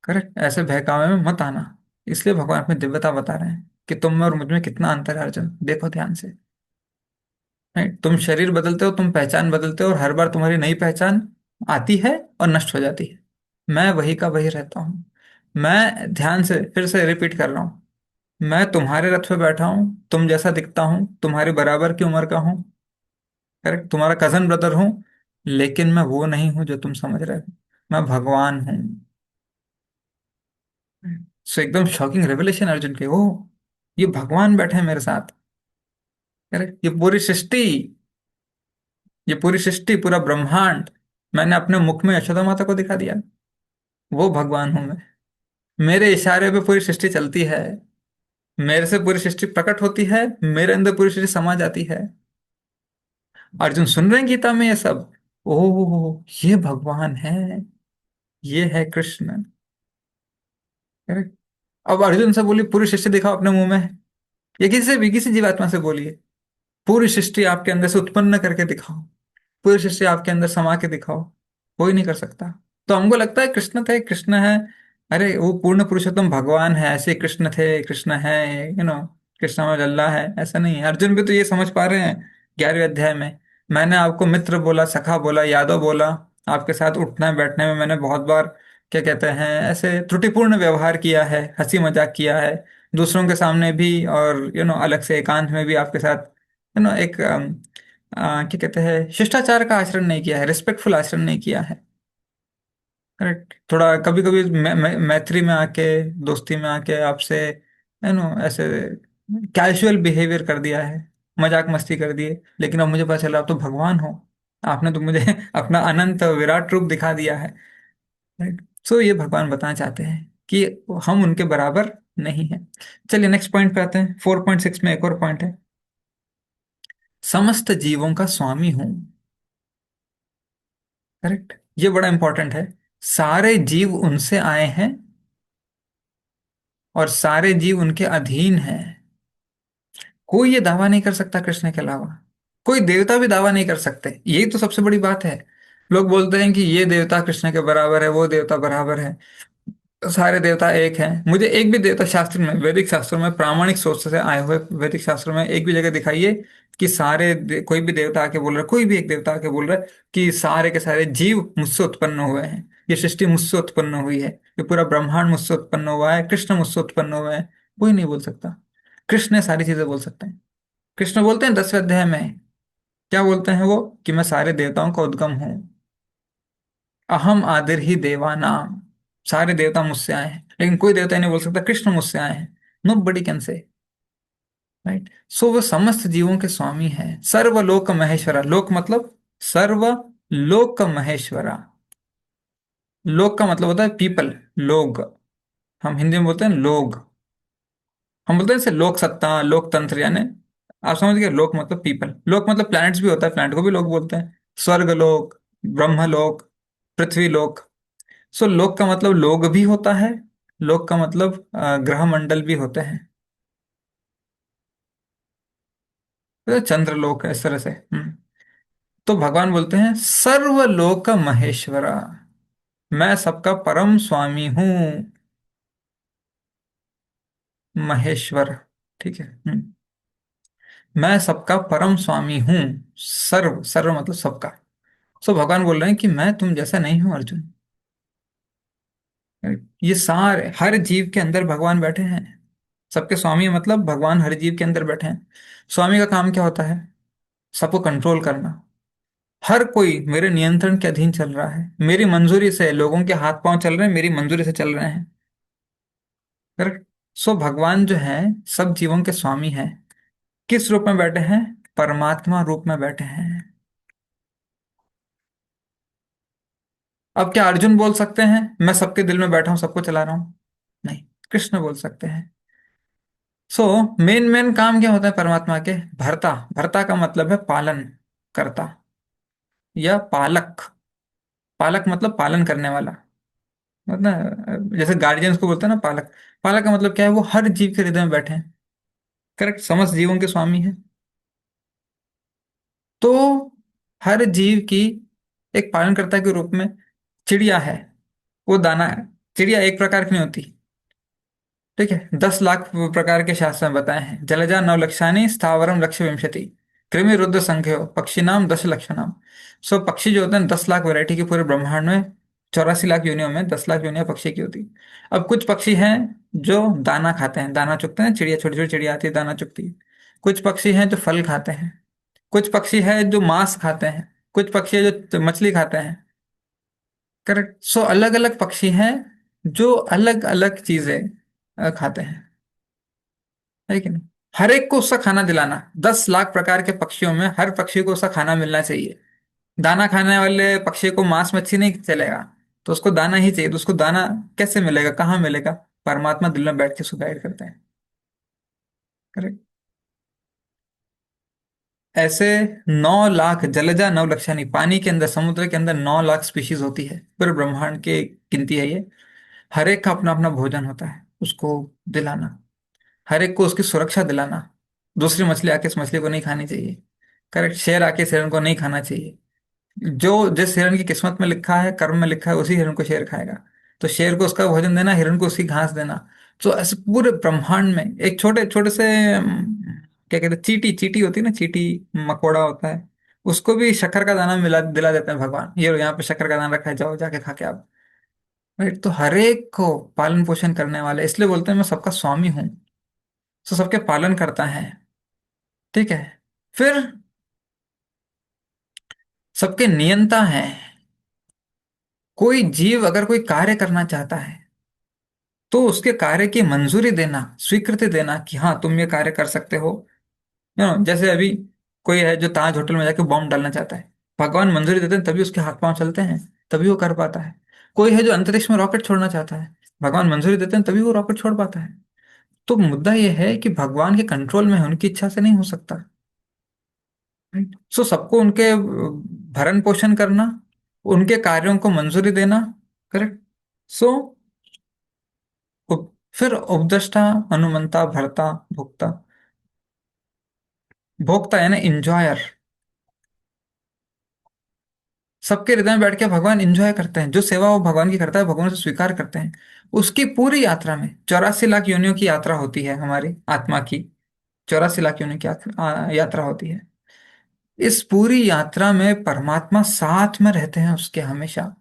करेक्ट, ऐसे बहकावे में मत आना। इसलिए भगवान अपनी दिव्यता बता रहे हैं कि तुम में और मुझ में कितना अंतर है अर्जुन, देखो ध्यान से। राइट, तुम शरीर बदलते हो, तुम पहचान बदलते हो, और हर बार तुम्हारी नई पहचान आती है और नष्ट हो जाती है। मैं वही का वही रहता हूँ। मैं ध्यान से फिर से रिपीट कर रहा हूँ, मैं तुम्हारे रथ पे बैठा हूँ, तुम जैसा दिखता हूँ, तुम्हारे बराबर की उम्र का हूँ। करेक्ट, तुम्हारा कजन ब्रदर हूँ, लेकिन मैं वो नहीं हूँ जो तुम समझ रहे हो। मैं भगवान हूँ। सो एकदम शॉकिंग रेवलेशन अर्जुन के, ओ ये भगवान बैठे हैं मेरे साथ। करेक्ट, ये पूरी सृष्टि पूरा ब्रह्मांड मैंने अपने मुख में यशोदा माता को दिखा दिया। वो भगवान हूं मैं। मेरे इशारे पे पूरी सृष्टि चलती है, मेरे से पूरी सृष्टि प्रकट होती है, मेरे अंदर पूरी सृष्टि समा जाती है। अर्जुन सुन रहे हैं गीता में ये सब। ओह, ये भगवान है, ये है कृष्ण। करेक्ट। अब अर्जुन से बोली पूरी सृष्टि दिखाओ अपने मुंह में, या किसी से भी, किसी जीवात्मा से बोलिए, पूरी सृष्टि आपके अंदर से उत्पन्न करके दिखाओ, पूरी सृष्टि आपके अंदर समा के दिखाओ। कोई नहीं कर सकता। तो हमको लगता है कृष्ण थे, कृष्ण है, अरे वो पूर्ण पुरुषोत्तम भगवान है, ऐसे कृष्ण थे, कृष्ण है, कृष्ण में लल्ला है। ऐसा नहीं है। अर्जुन भी तो ये समझ पा रहे हैं 11वें अध्याय में। मैंने आपको मित्र बोला, सखा बोला, यादव बोला, आपके साथ उठने बैठने में मैंने बहुत बार क्या कहते हैं ऐसे त्रुटिपूर्ण व्यवहार किया है, हंसी मजाक किया है, दूसरों के सामने भी, और अलग से एकांत में भी आपके साथ एक क्या कहते हैं शिष्टाचार का आचरण नहीं किया है, रिस्पेक्टफुल आचरण नहीं किया है। करेक्ट, थोड़ा कभी कभी मैत्री में आके, दोस्ती में आके आपसे ऐसे कैजुअल बिहेवियर कर दिया है, मजाक मस्ती कर दिए, लेकिन अब मुझे पता चला आप तो भगवान हो, आपने तो मुझे अपना अनंत विराट रूप दिखा दिया है। राइट। सो ये भगवान बताना चाहते हैं कि हम उनके बराबर नहीं हैं। चलिए नेक्स्ट पॉइंट पे आते हैं। 4.6 में एक और पॉइंट है, समस्त जीवों का स्वामी हूं। करेक्ट, ये बड़ा इंपॉर्टेंट है। सारे जीव उनसे आए हैं और सारे जीव उनके अधीन हैं। कोई ये दावा नहीं कर सकता कृष्ण के अलावा, कोई देवता भी दावा नहीं कर सकते। यही तो सबसे बड़ी बात है। लोग बोलते हैं कि ये देवता कृष्ण के बराबर है, वो देवता बराबर है, सारे देवता एक हैं। मुझे एक भी देवता शास्त्र में, वैदिक शास्त्रों में, प्रामाणिक सोच से आए हुए वैदिक शास्त्रों में एक भी जगह दिखाइए कि कोई भी देवता आके बोल रहा है, कोई भी एक देवता आके बोल रहा है कि सारे के सारे जीव मुझसे उत्पन्न हुए हैं, ये सृष्टि मुझसे उत्पन्न हुई है, ये पूरा ब्रह्मांड मुझसे उत्पन्न हुआ है, कृष्ण मुझसे उत्पन्न हुए हैं। कोई नहीं बोल सकता। कृष्ण सारी चीजें बोल सकते हैं। कृष्ण बोलते हैं 10वें अध्याय में, क्या बोलते हैं वो, कि मैं सारे देवताओं का उद्गम हूं, अहम आदिर ही देवानाम। सारे देवता मुझसे आए हैं, लेकिन कोई देवता ये नहीं बोल सकता कृष्ण मुझसे आए हैं। Nobody can say. Right. So वो समस्त जीवों के स्वामी हैं, सर्वलोक महेश्वरा। लोक मतलब सर्व, लोक महेश्वरा। लोक का मतलब होता है पीपल, लोग। हम हिंदी में बोलते हैं लोग। हम बोलते हैं जैसे लोक सत्ता, लोकतंत्र, यानी आप समझ गए। लोक मतलब पीपल, लोक मतलब प्लैनेट्स भी होता है, प्लैनेट को भी लोग बोलते हैं। स्वर्ग लोक, ब्रह्मलोक, पृथ्वी लोक। सो लोक का मतलब लोग भी होता है, लोक का मतलब ग्रह मंडल भी होते हैं। तो चंद्रलोक है इस तरह से। तो भगवान बोलते हैं सर्वलोक महेश्वरा, मैं सबका परम स्वामी हूं। महेश्वर। ठीक है। मैं सबका परम स्वामी हूं। सर्व, सर्व मतलब सबका। सो भगवान बोल रहे हैं कि मैं तुम जैसा नहीं हूं अर्जुन। ये सारे हर जीव के अंदर भगवान बैठे हैं। सबके स्वामी मतलब भगवान हर जीव के अंदर बैठे हैं। स्वामी का काम क्या होता है? सबको कंट्रोल करना। हर कोई मेरे नियंत्रण के अधीन चल रहा है, मेरी मंजूरी से लोगों के हाथ पांव चल रहे हैं, मेरी मंजूरी से चल रहे हैं। करेक्ट। सो भगवान जो है सब जीवों के स्वामी हैं। किस रूप में बैठे हैं? परमात्मा रूप में बैठे हैं। अब क्या अर्जुन बोल सकते हैं मैं सबके दिल में बैठा हूं, सबको चला रहा हूं? नहीं, कृष्ण बोल सकते हैं। सो मेन मेन काम क्या होता है परमात्मा के? भरता। भरता का मतलब है पालन करता या पालक। पालक मतलब पालन करने वाला। मतलब जैसे गार्जियंस को बोलते हैं ना पालक। पालक का मतलब क्या है? वो हर जीव के हृदय में बैठे हैं। करेक्ट, समस्त जीवों के स्वामी है। तो हर जीव की एक पालनकर्ता के रूप में चिड़िया है, वो दाना है। चिड़िया एक प्रकार की नहीं होती। ठीक है, 10 लाख प्रकार के शास्त्र में बताए हैं। जलजा नवलक्षानि स्थावरम लक्ष्य विंशति, कृमि रुद्र संख्यो पक्षी नाम 10 लक्षणम। सो पक्षी जो होते हैं 10 लाख वैरायटी के पूरे ब्रह्मांड में, 84 लाख योनियों में 10 लाख योनियां पक्षी की होती। अब कुछ पक्षी हैं जो दाना खाते हैं, दाना चुगते हैं। चिड़िया, छोटी छोटी चिड़िया आती है दाना चुगती है। कुछ पक्षी हैं जो फल खाते हैं। कुछ पक्षी हैं जो मांस खाते हैं। कुछ पक्षी है जो मछली खाते हैं। करेक्ट। सो अलग अलग पक्षी हैं जो अलग अलग चीजें खाते हैं। है कि नहीं? हर एक को उसका खाना दिलाना। 10 लाख प्रकार के पक्षियों में हर पक्षी को उसका खाना मिलना चाहिए। दाना खाने वाले पक्षी को मांस मच्छी नहीं चलेगा, तो उसको दाना ही चाहिए। तो उसको दाना कैसे मिलेगा, कहाँ मिलेगा? परमात्मा दिल में बैठ के उसको गाइड करते हैं। करेक्ट। ऐसे 9 लाख जलजा नवलक्षणी, पानी के अंदर, समुद्र के अंदर 9 लाख स्पीशीज होती है। पूरे ब्रह्मांड की गिनती है ये। हर एक का अपना अपना भोजन होता है, उसको दिलाना। हर एक को उसकी सुरक्षा दिलाना। दूसरी मछली आके इस मछली को नहीं खानी चाहिए। करेक्ट। शेर आके इस हिरण को नहीं खाना चाहिए। जो जिस हिरण की किस्मत में लिखा है, कर्म में लिखा है, उसी हिरण को शेर खाएगा। तो शेर को उसका भोजन देना, हिरण को उसकी घास देना। तो ऐसे पूरे ब्रह्मांड में एक छोटे छोटे से क्या कहते हैं, चींटी, चींटी होती है ना, चींटी, मकोड़ा होता है। उसको भी शक्कर का दाना मिला दिला देते हैं भगवान। ये लो, यहाँ पे शक्कर का दाना रखा है, जाओ जाके खा के आप। राइट। तो हर एक को पालन पोषण करने वाले, इसलिए बोलते हैं मैं सबका स्वामी हूँ। तो सबके पालन करता है। ठीक है। फिर सबके नियंता है। कोई जीव अगर कोई कार्य करना चाहता है तो उसके कार्य की मंजूरी देना, स्वीकृति देना कि हाँ तुम ये कार्य कर सकते हो। जैसे अभी कोई है जो ताज होटल में जाके बॉम्ब डालना चाहता है, भगवान मंजूरी देते हैं तभी उसके हाथ पांव चलते हैं, तभी वो कर पाता है। कोई है जो अंतरिक्ष में रॉकेट छोड़ना चाहता है, भगवान मंजूरी देते हैं तभी वो रॉकेट छोड़ पाता है। तो मुद्दा यह है कि भगवान के कंट्रोल में है, उनकी इच्छा से नहीं हो सकता। सो सबको उनके भरण पोषण करना, उनके कार्यों को मंजूरी देना। करेक्ट। सो फिर उपदेष्टा, अनुमंता, भर्ता, भोक्ता। भोक्ता है ना इंजॉयर। सबके हृदय में बैठ के भगवान इंजॉय करते हैं, जो सेवा वो भगवान की करता है, भगवान से स्वीकार करते हैं। उसकी पूरी यात्रा में 84 लाख योनियों की यात्रा होती है हमारी आत्मा की। 84 लाख योनियों की यात्रा होती है। इस पूरी यात्रा में परमात्मा साथ में रहते हैं उसके हमेशा।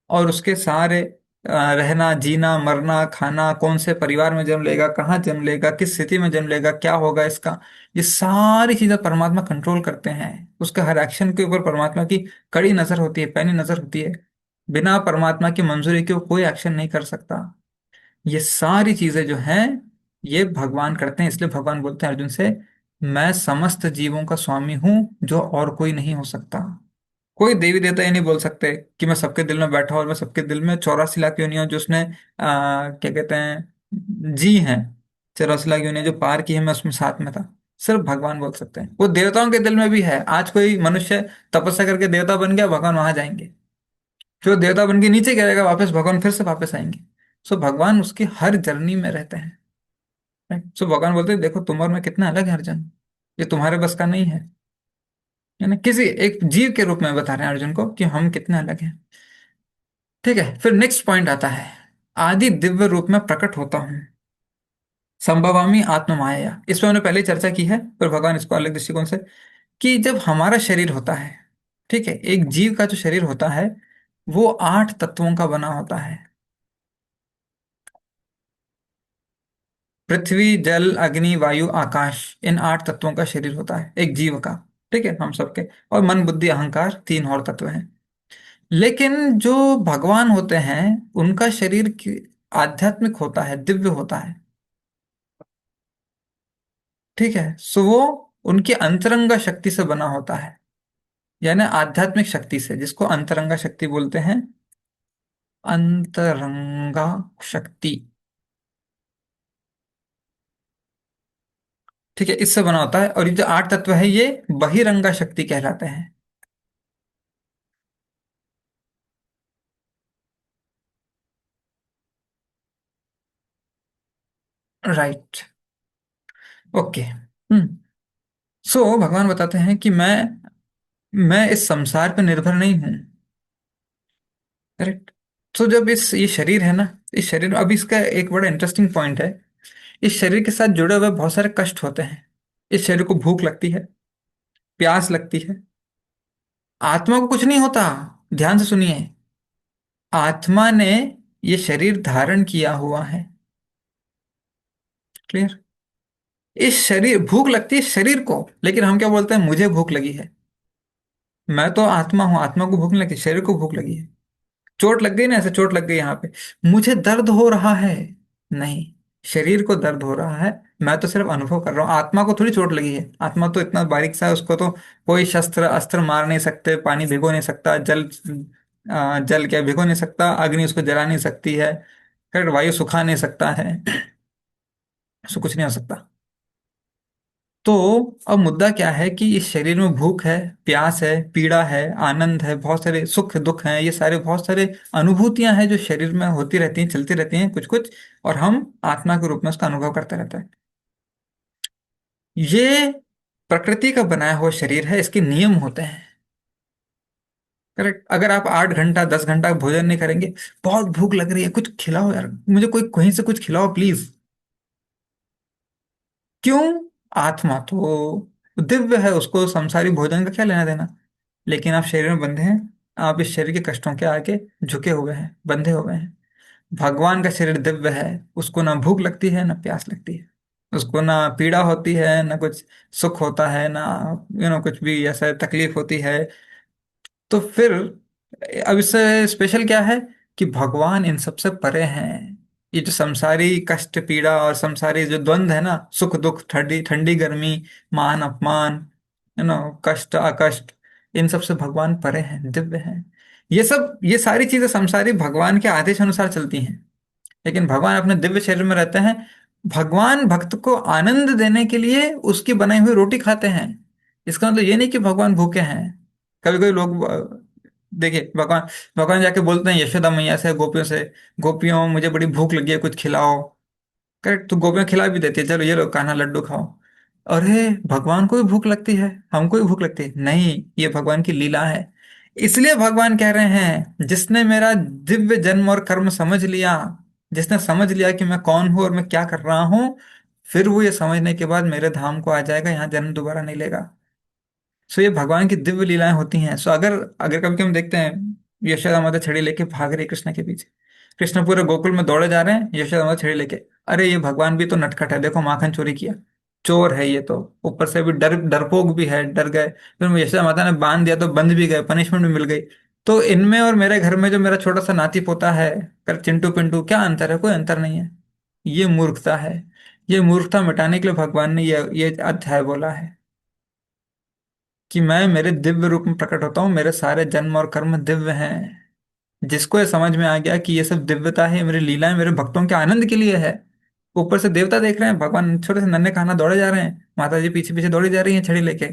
और उसके सारे रहना, जीना, मरना, खाना, कौन से परिवार में जन्म लेगा, कहाँ जन्म लेगा, किस स्थिति में जन्म लेगा, क्या होगा इसका, ये सारी चीजें परमात्मा कंट्रोल करते हैं। उसका हर एक्शन के ऊपर परमात्मा की कड़ी नजर होती है, पैनी नजर होती है। बिना परमात्मा की मंजूरी के वो कोई एक्शन नहीं कर सकता। ये सारी चीजें जो हैं, ये भगवान करते हैं। इसलिए भगवान बोलते हैं अर्जुन से, मैं समस्त जीवों का स्वामी हूं, जो और कोई नहीं हो सकता। कोई देवी देवता ये नहीं बोल सकते कि मैं सबके दिल में बैठा हूं और मैं सबके दिल में 84 लाख योनियां जो उसने क्या कहते हैं जी हैं, 84 लाख योनियां जो पार की है, मैं उसमें साथ में था। सिर्फ भगवान बोल सकते हैं। वो देवताओं के दिल में भी है। आज कोई मनुष्य तपस्या करके देवता बन गया, भगवान वहां जाएंगे। फिर वो देवता बन के नीचे गिरेगा वापस, भगवान फिर से वापस आएंगे। सो भगवान उसकी हर जर्नी में रहते हैं। राइट। सो भगवान बोलते हैं, देखो तुम और मैं कितना अलग है अर्जुन, ये तुम्हारे बस का नहीं है। यानी किसी एक जीव के रूप में बता रहे हैं अर्जुन को कि हम कितने अलग हैं। ठीक है, फिर नेक्स्ट पॉइंट आता है, आदि दिव्य रूप में प्रकट होता हूं, संभवामि आत्म माया। इस पर हमने पहले ही चर्चा की है, पर भगवान इसको अलग दृष्टिकोण से, कि जब हमारा शरीर होता है, ठीक है, एक जीव का जो शरीर होता है, वो 8 तत्वों का बना होता है। पृथ्वी, जल, अग्नि, वायु, आकाश, इन 8 तत्वों का शरीर होता है एक जीव का। ठीक है, हम सबके। और मन, बुद्धि, अहंकार, 3 और तत्व हैं। लेकिन जो भगवान होते हैं, उनका शरीर आध्यात्मिक होता है, दिव्य होता है। ठीक है, सो वो उनकी अंतरंगा शक्ति से बना होता है, यानी आध्यात्मिक शक्ति से, जिसको अंतरंगा शक्ति बोलते हैं। अंतरंगा शक्ति। ठीक है, इससे बना होता है। और ये जो 8 तत्व है, ये बहिरंगा शक्ति कहलाते हैं। राइट। ओके। हम्म। सो भगवान बताते हैं कि मैं इस संसार पर निर्भर नहीं हूं। करेक्ट। सो जब ये शरीर है ना, इस शरीर, अब इसका एक बड़ा इंटरेस्टिंग पॉइंट है, इस शरीर के साथ जुड़े हुए बहुत सारे कष्ट होते हैं। इस शरीर को भूख लगती है, प्यास लगती है। आत्मा को कुछ नहीं होता। ध्यान से सुनिए, आत्मा ने ये शरीर धारण किया हुआ है। क्लियर। इस शरीर, भूख लगती है शरीर को, लेकिन हम क्या बोलते हैं, मुझे भूख लगी है। मैं तो आत्मा हूं, आत्मा को भूख नहीं लगी, शरीर को भूख लगी है। चोट लग गई ना, ऐसे चोट लग गई यहाँ पे, मुझे दर्द हो रहा है। नहीं, शरीर को दर्द हो रहा है। मैं तो सिर्फ अनुभव कर रहा हूँ, आत्मा को थोड़ी चोट लगी है। आत्मा तो इतना बारीक सा है, उसको तो कोई शस्त्र अस्त्र मार नहीं सकते, पानी भिगो नहीं सकता, जल क्या भिगो नहीं सकता, अग्नि उसको जला नहीं सकती है, फिर वायु सुखा नहीं सकता है। उसको कुछ नहीं हो सकता। तो अब मुद्दा क्या है कि इस शरीर में भूख है, प्यास है, पीड़ा है, आनंद है, बहुत सारे सुख दुख हैं, ये सारे बहुत सारे अनुभूतियां हैं जो शरीर में होती रहती हैं, चलती रहती हैं कुछ कुछ। और हम आत्मा के रूप में उसका अनुभव करते रहते हैं। ये प्रकृति का बनाया हुआ शरीर है, इसके नियम होते हैं। करेक्ट। अगर आप 8 घंटा 10 घंटा भोजन नहीं करेंगे, बहुत भूख लग रही है, कुछ खिलाओ यार, मुझे कोई कहीं से कुछ खिलाओ प्लीज। क्यों? आत्मा तो दिव्य है, उसको संसारी भोजन का क्या लेना देना। लेकिन आप शरीर में बंधे हैं, आप इस शरीर के कष्टों के आगे झुके हुए हैं, बंधे हुए हैं। भगवान का शरीर दिव्य है, उसको ना भूख लगती है ना प्यास लगती है, उसको ना पीड़ा होती है ना कुछ सुख होता है, ना कुछ भी ऐसा तकलीफ होती है। तो फिर अब इससे स्पेशल क्या है कि भगवान इन सबसे परे हैं। ये जो संसारी कष्ट पीड़ा और संसारी जो द्वंद्व है ना, सुख दुख, ठंडी ठंडी गर्मी, मान अपमान, कष्ट अकष्ट, इन सब से भगवान परे हैं, दिव्य हैं। ये सारी चीजें संसारी भगवान के आदेश अनुसार चलती हैं। लेकिन भगवान अपने दिव्य शरीर में रहते हैं। भगवान भक्त को आनंद देने के लिए उसकी बनाई हुई रोटी खाते हैं। इसका मतलब ये नहीं कि भगवान भूखे हैं। कभी कभी लोग देखिए, भगवान भगवान जाके बोलते हैं यशोदा मैया से, गोपियों से, गोपियों मुझे बड़ी भूख लगी है, कुछ खिलाओ। करेक्ट, तो गोपियां खिला भी देती है, चलो ये लो कान्हा लड्डू खाओ। अरे, भगवान को भी भूख लगती है, हमको भी भूख लगती है? नहीं, ये भगवान की लीला है। इसलिए भगवान कह रहे हैं, जिसने मेरा दिव्य जन्म और कर्म समझ लिया, जिसने समझ लिया कि मैं कौन हूं और मैं क्या कर रहा हूं, फिर वो ये समझने के बाद मेरे धाम को आ जाएगा, यहाँ जन्म दोबारा नहीं लेगा। सो ये भगवान की दिव्य लीलाएं होती हैं। सो अगर अगर कभी कभी हम देखते हैं, यशोदा माता छड़ी लेके भाग रही है कृष्ण के पीछे, कृष्ण पूरे गोकुल में दौड़े जा रहे हैं, यशोदा माता छड़ी लेके। अरे, ये भगवान भी तो नटखट है, देखो माखन चोरी किया, चोर है ये तो, ऊपर से भी डरपोक भी है, डर गए। फिर यशोदा माता ने बांध दिया तो बंध भी गए, पनिशमेंट भी मिल गई। तो इनमें और मेरे घर में जो मेरा छोटा सा नाती पोता है, कर चिंटू पिंटू, क्या अंतर है? कोई अंतर नहीं है। ये मूर्खता है। ये मूर्खता मिटाने के लिए भगवान ने ये अध्याय बोला है कि मैं मेरे दिव्य रूप में प्रकट होता हूँ, मेरे सारे जन्म और कर्म दिव्य हैं। जिसको ये समझ में आ गया कि ये सब दिव्यता है, मेरी लीलाएं मेरे भक्तों के आनंद के लिए है। ऊपर से देवता देख रहे हैं, भगवान छोटे से नन्हे कान्हा दौड़े जा रहे हैं, माता जी पीछे पीछे दौड़ी जा रही हैं छड़ी लेके।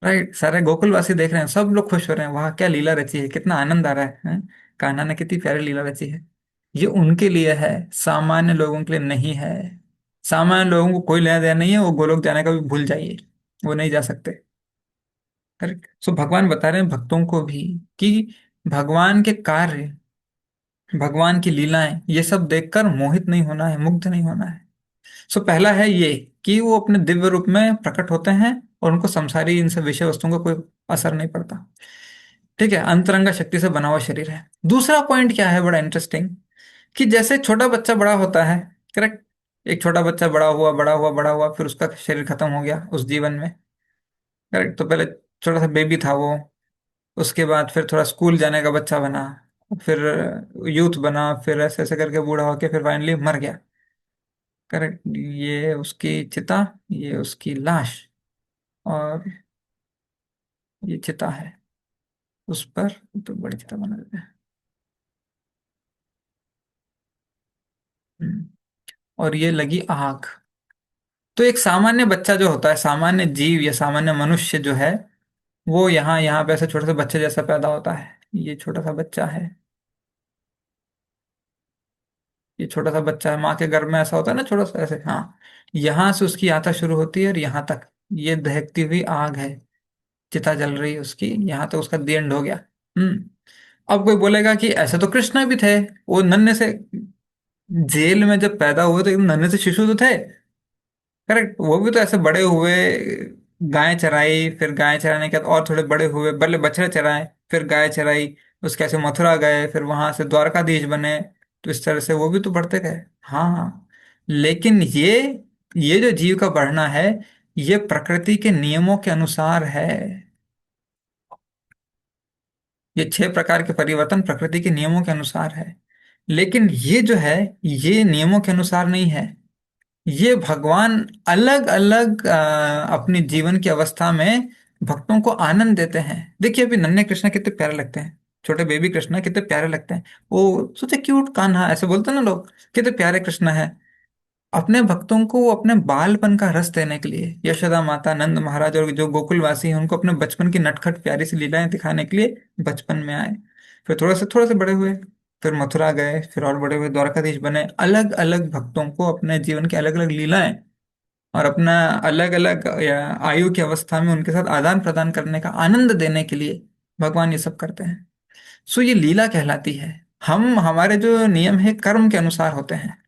राइट, सारे गोकुलवासी देख रहे हैं, सब लोग खुश हो रहे हैं, वाह क्या लीला रची है, कितना आनंद आ रहा है, हैं? कान्हा ने कितनी प्यारी लीला रची है। ये उनके लिए है, सामान्य लोगों के लिए नहीं है। सामान्य लोगों को कोई लेना देना नहीं है, वो गोलोक जाने का भी भूल जाइए, वो नहीं जा सकते। करेक्ट। सो भगवान बता रहे हैं भक्तों को भी कि भगवान के कार्य, भगवान की लीलाएं, ये सब देखकर मोहित नहीं होना है, मुग्ध नहीं होना है। सो पहला है ये कि वो अपने दिव्य रूप में प्रकट होते हैं और उनको संसारी इन सब विषय वस्तुओं का कोई असर नहीं पड़ता। ठीक है, अंतरंगा शक्ति से बना हुआ शरीर है। दूसरा पॉइंट क्या है बड़ा इंटरेस्टिंग, कि जैसे छोटा बच्चा बड़ा होता है, करेक्ट, एक छोटा बच्चा बड़ा हुआ बड़ा हुआ बड़ा हुआ, फिर उसका शरीर खत्म हो गया उस जीवन में। करेक्ट, तो पहले छोटा सा बेबी था वो, उसके बाद फिर थोड़ा स्कूल जाने का बच्चा बना, फिर यूथ बना, फिर ऐसे ऐसे करके बूढ़ा होके फिर फाइनली मर गया। करेक्ट, ये उसकी चिता, ये उसकी लाश, और ये चिता है, उस पर तो बड़ी चिता बना देते हैं। हम्म, और ये लगी आग। तो एक सामान्य बच्चा जो होता है, सामान्य जीव या सामान्य मनुष्य जो है, वो यहाँ यहाँ पे ऐसे छोटे से बच्चे जैसा पैदा होता है। ये छोटा सा बच्चा है, ये छोटा सा बच्चा है, माँ के गर्भ में ऐसा होता है ना छोटा सा ऐसे, हाँ। यहाँ से उसकी यात्रा शुरू होती है और यहाँ तक ये दहकती हुई आग है, चिता जल रही है उसकी, यहाँ तक उसका दी एंड हो गया। हम्म। अब कोई बोलेगा कि ऐसे तो कृष्णा भी थे, वो नन्हे से जेल में जब पैदा हुए तो एकदम नन्हे से शिशु तो थे। करेक्ट, वो भी तो ऐसे बड़े हुए, गाय चराई, फिर गाय चराने के बाद और थोड़े बड़े हुए, पहले बछड़े चराए, फिर गाय चराई, उसके ऐसे मथुरा गए, फिर वहां से द्वारकाधीश बने। तो इस तरह से वो भी तो बढ़ते गए। हाँ हाँ। लेकिन ये जो जीव का बढ़ना है, ये प्रकृति के नियमों के अनुसार है। ये 6 प्रकार के परिवर्तन प्रकृति के नियमों के अनुसार है। लेकिन ये जो है, ये नियमों के अनुसार नहीं है। ये भगवान अलग अलग अपनी जीवन की अवस्था में भक्तों को आनंद देते हैं। देखिए अभी नन्हे कृष्णा कितने प्यारे लगते हैं, छोटे बेबी कृष्णा कितने प्यारे लगते हैं। वो सोचे क्यूट कान्हा ऐसे बोलते हैं ना लोग, कितने प्यारे कृष्णा है। अपने भक्तों को वो अपने बालपन का रस देने के लिए, यशोदा माता, नंद महाराज और जो गोकुलवासी हैं, उनको अपने बचपन की नटखट प्यारी सी लीलाएं दिखाने के लिए बचपन में आए। फिर थोड़े से बड़े हुए, फिर मथुरा गए, फिर और बड़े हुए द्वारकाधीश बने। अलग अलग भक्तों को अपने जीवन की अलग अलग लीलाएं और अपना अलग अलग आयु की अवस्था में उनके साथ आदान प्रदान करने का आनंद देने के लिए भगवान ये सब करते हैं। सो ये लीला कहलाती है। हम, हमारे जो नियम है कर्म के अनुसार होते हैं।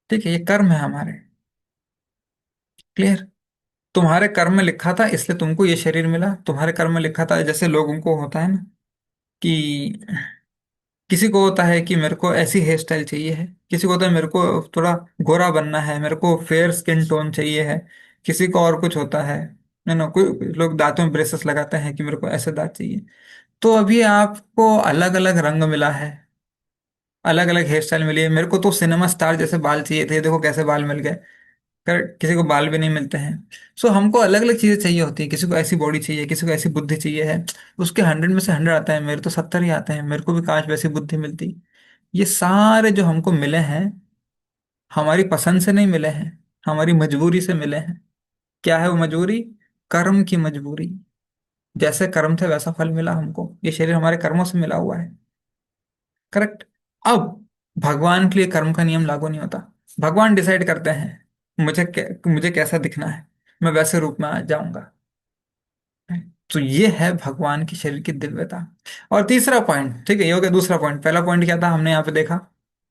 ठीक है, ये कर्म है हमारे। क्लियर। तुम्हारे कर्म में लिखा था इसलिए तुमको ये शरीर मिला, तुम्हारे कर्म में लिखा था, जैसे लोगों को होता है ना कि किसी को होता है कि मेरे को ऐसी हेयर स्टाइल चाहिए है, किसी को होता है मेरे को थोड़ा गोरा बनना है, मेरे को फेयर स्किन टोन चाहिए है, किसी को और कुछ होता है। ना कोई लोग दांतों में ब्रेसेस लगाते हैं कि मेरे को ऐसे दांत चाहिए। तो अभी आपको अलग अलग रंग मिला है, अलग अलग हेयर स्टाइल मिली है। मेरे को तो सिनेमा स्टार जैसे बाल चाहिए थे, देखो कैसे बाल मिल गए। किसी को बाल भी नहीं मिलते हैं। सो हमको अलग अलग चीजें चाहिए होती है, किसी को ऐसी बॉडी चाहिए, किसी को ऐसी बुद्धि चाहिए है। उसके 100 में से 100 आता है, मेरे तो 70 ही आते हैं, मेरे को भी काश वैसी बुद्धि मिलती। ये सारे जो हमको मिले हैं, हमारी पसंद से नहीं मिले हैं, हमारी मजबूरी से मिले हैं। क्या है वो मजबूरी? कर्म की मजबूरी। जैसे कर्म थे वैसा फल मिला हमको, ये शरीर हमारे कर्मों से मिला हुआ है। करेक्ट। अब भगवान के लिए कर्म का नियम लागू नहीं होता। भगवान डिसाइड करते हैं मुझे कैसा दिखना है, मैं वैसे रूप में आ जाऊंगा। तो ये है भगवान की शरीर की दिव्यता। और तीसरा पॉइंट, ठीक है, ये हो गया दूसरा पॉइंट। पहला पॉइंट क्या था, हमने यहाँ पे देखा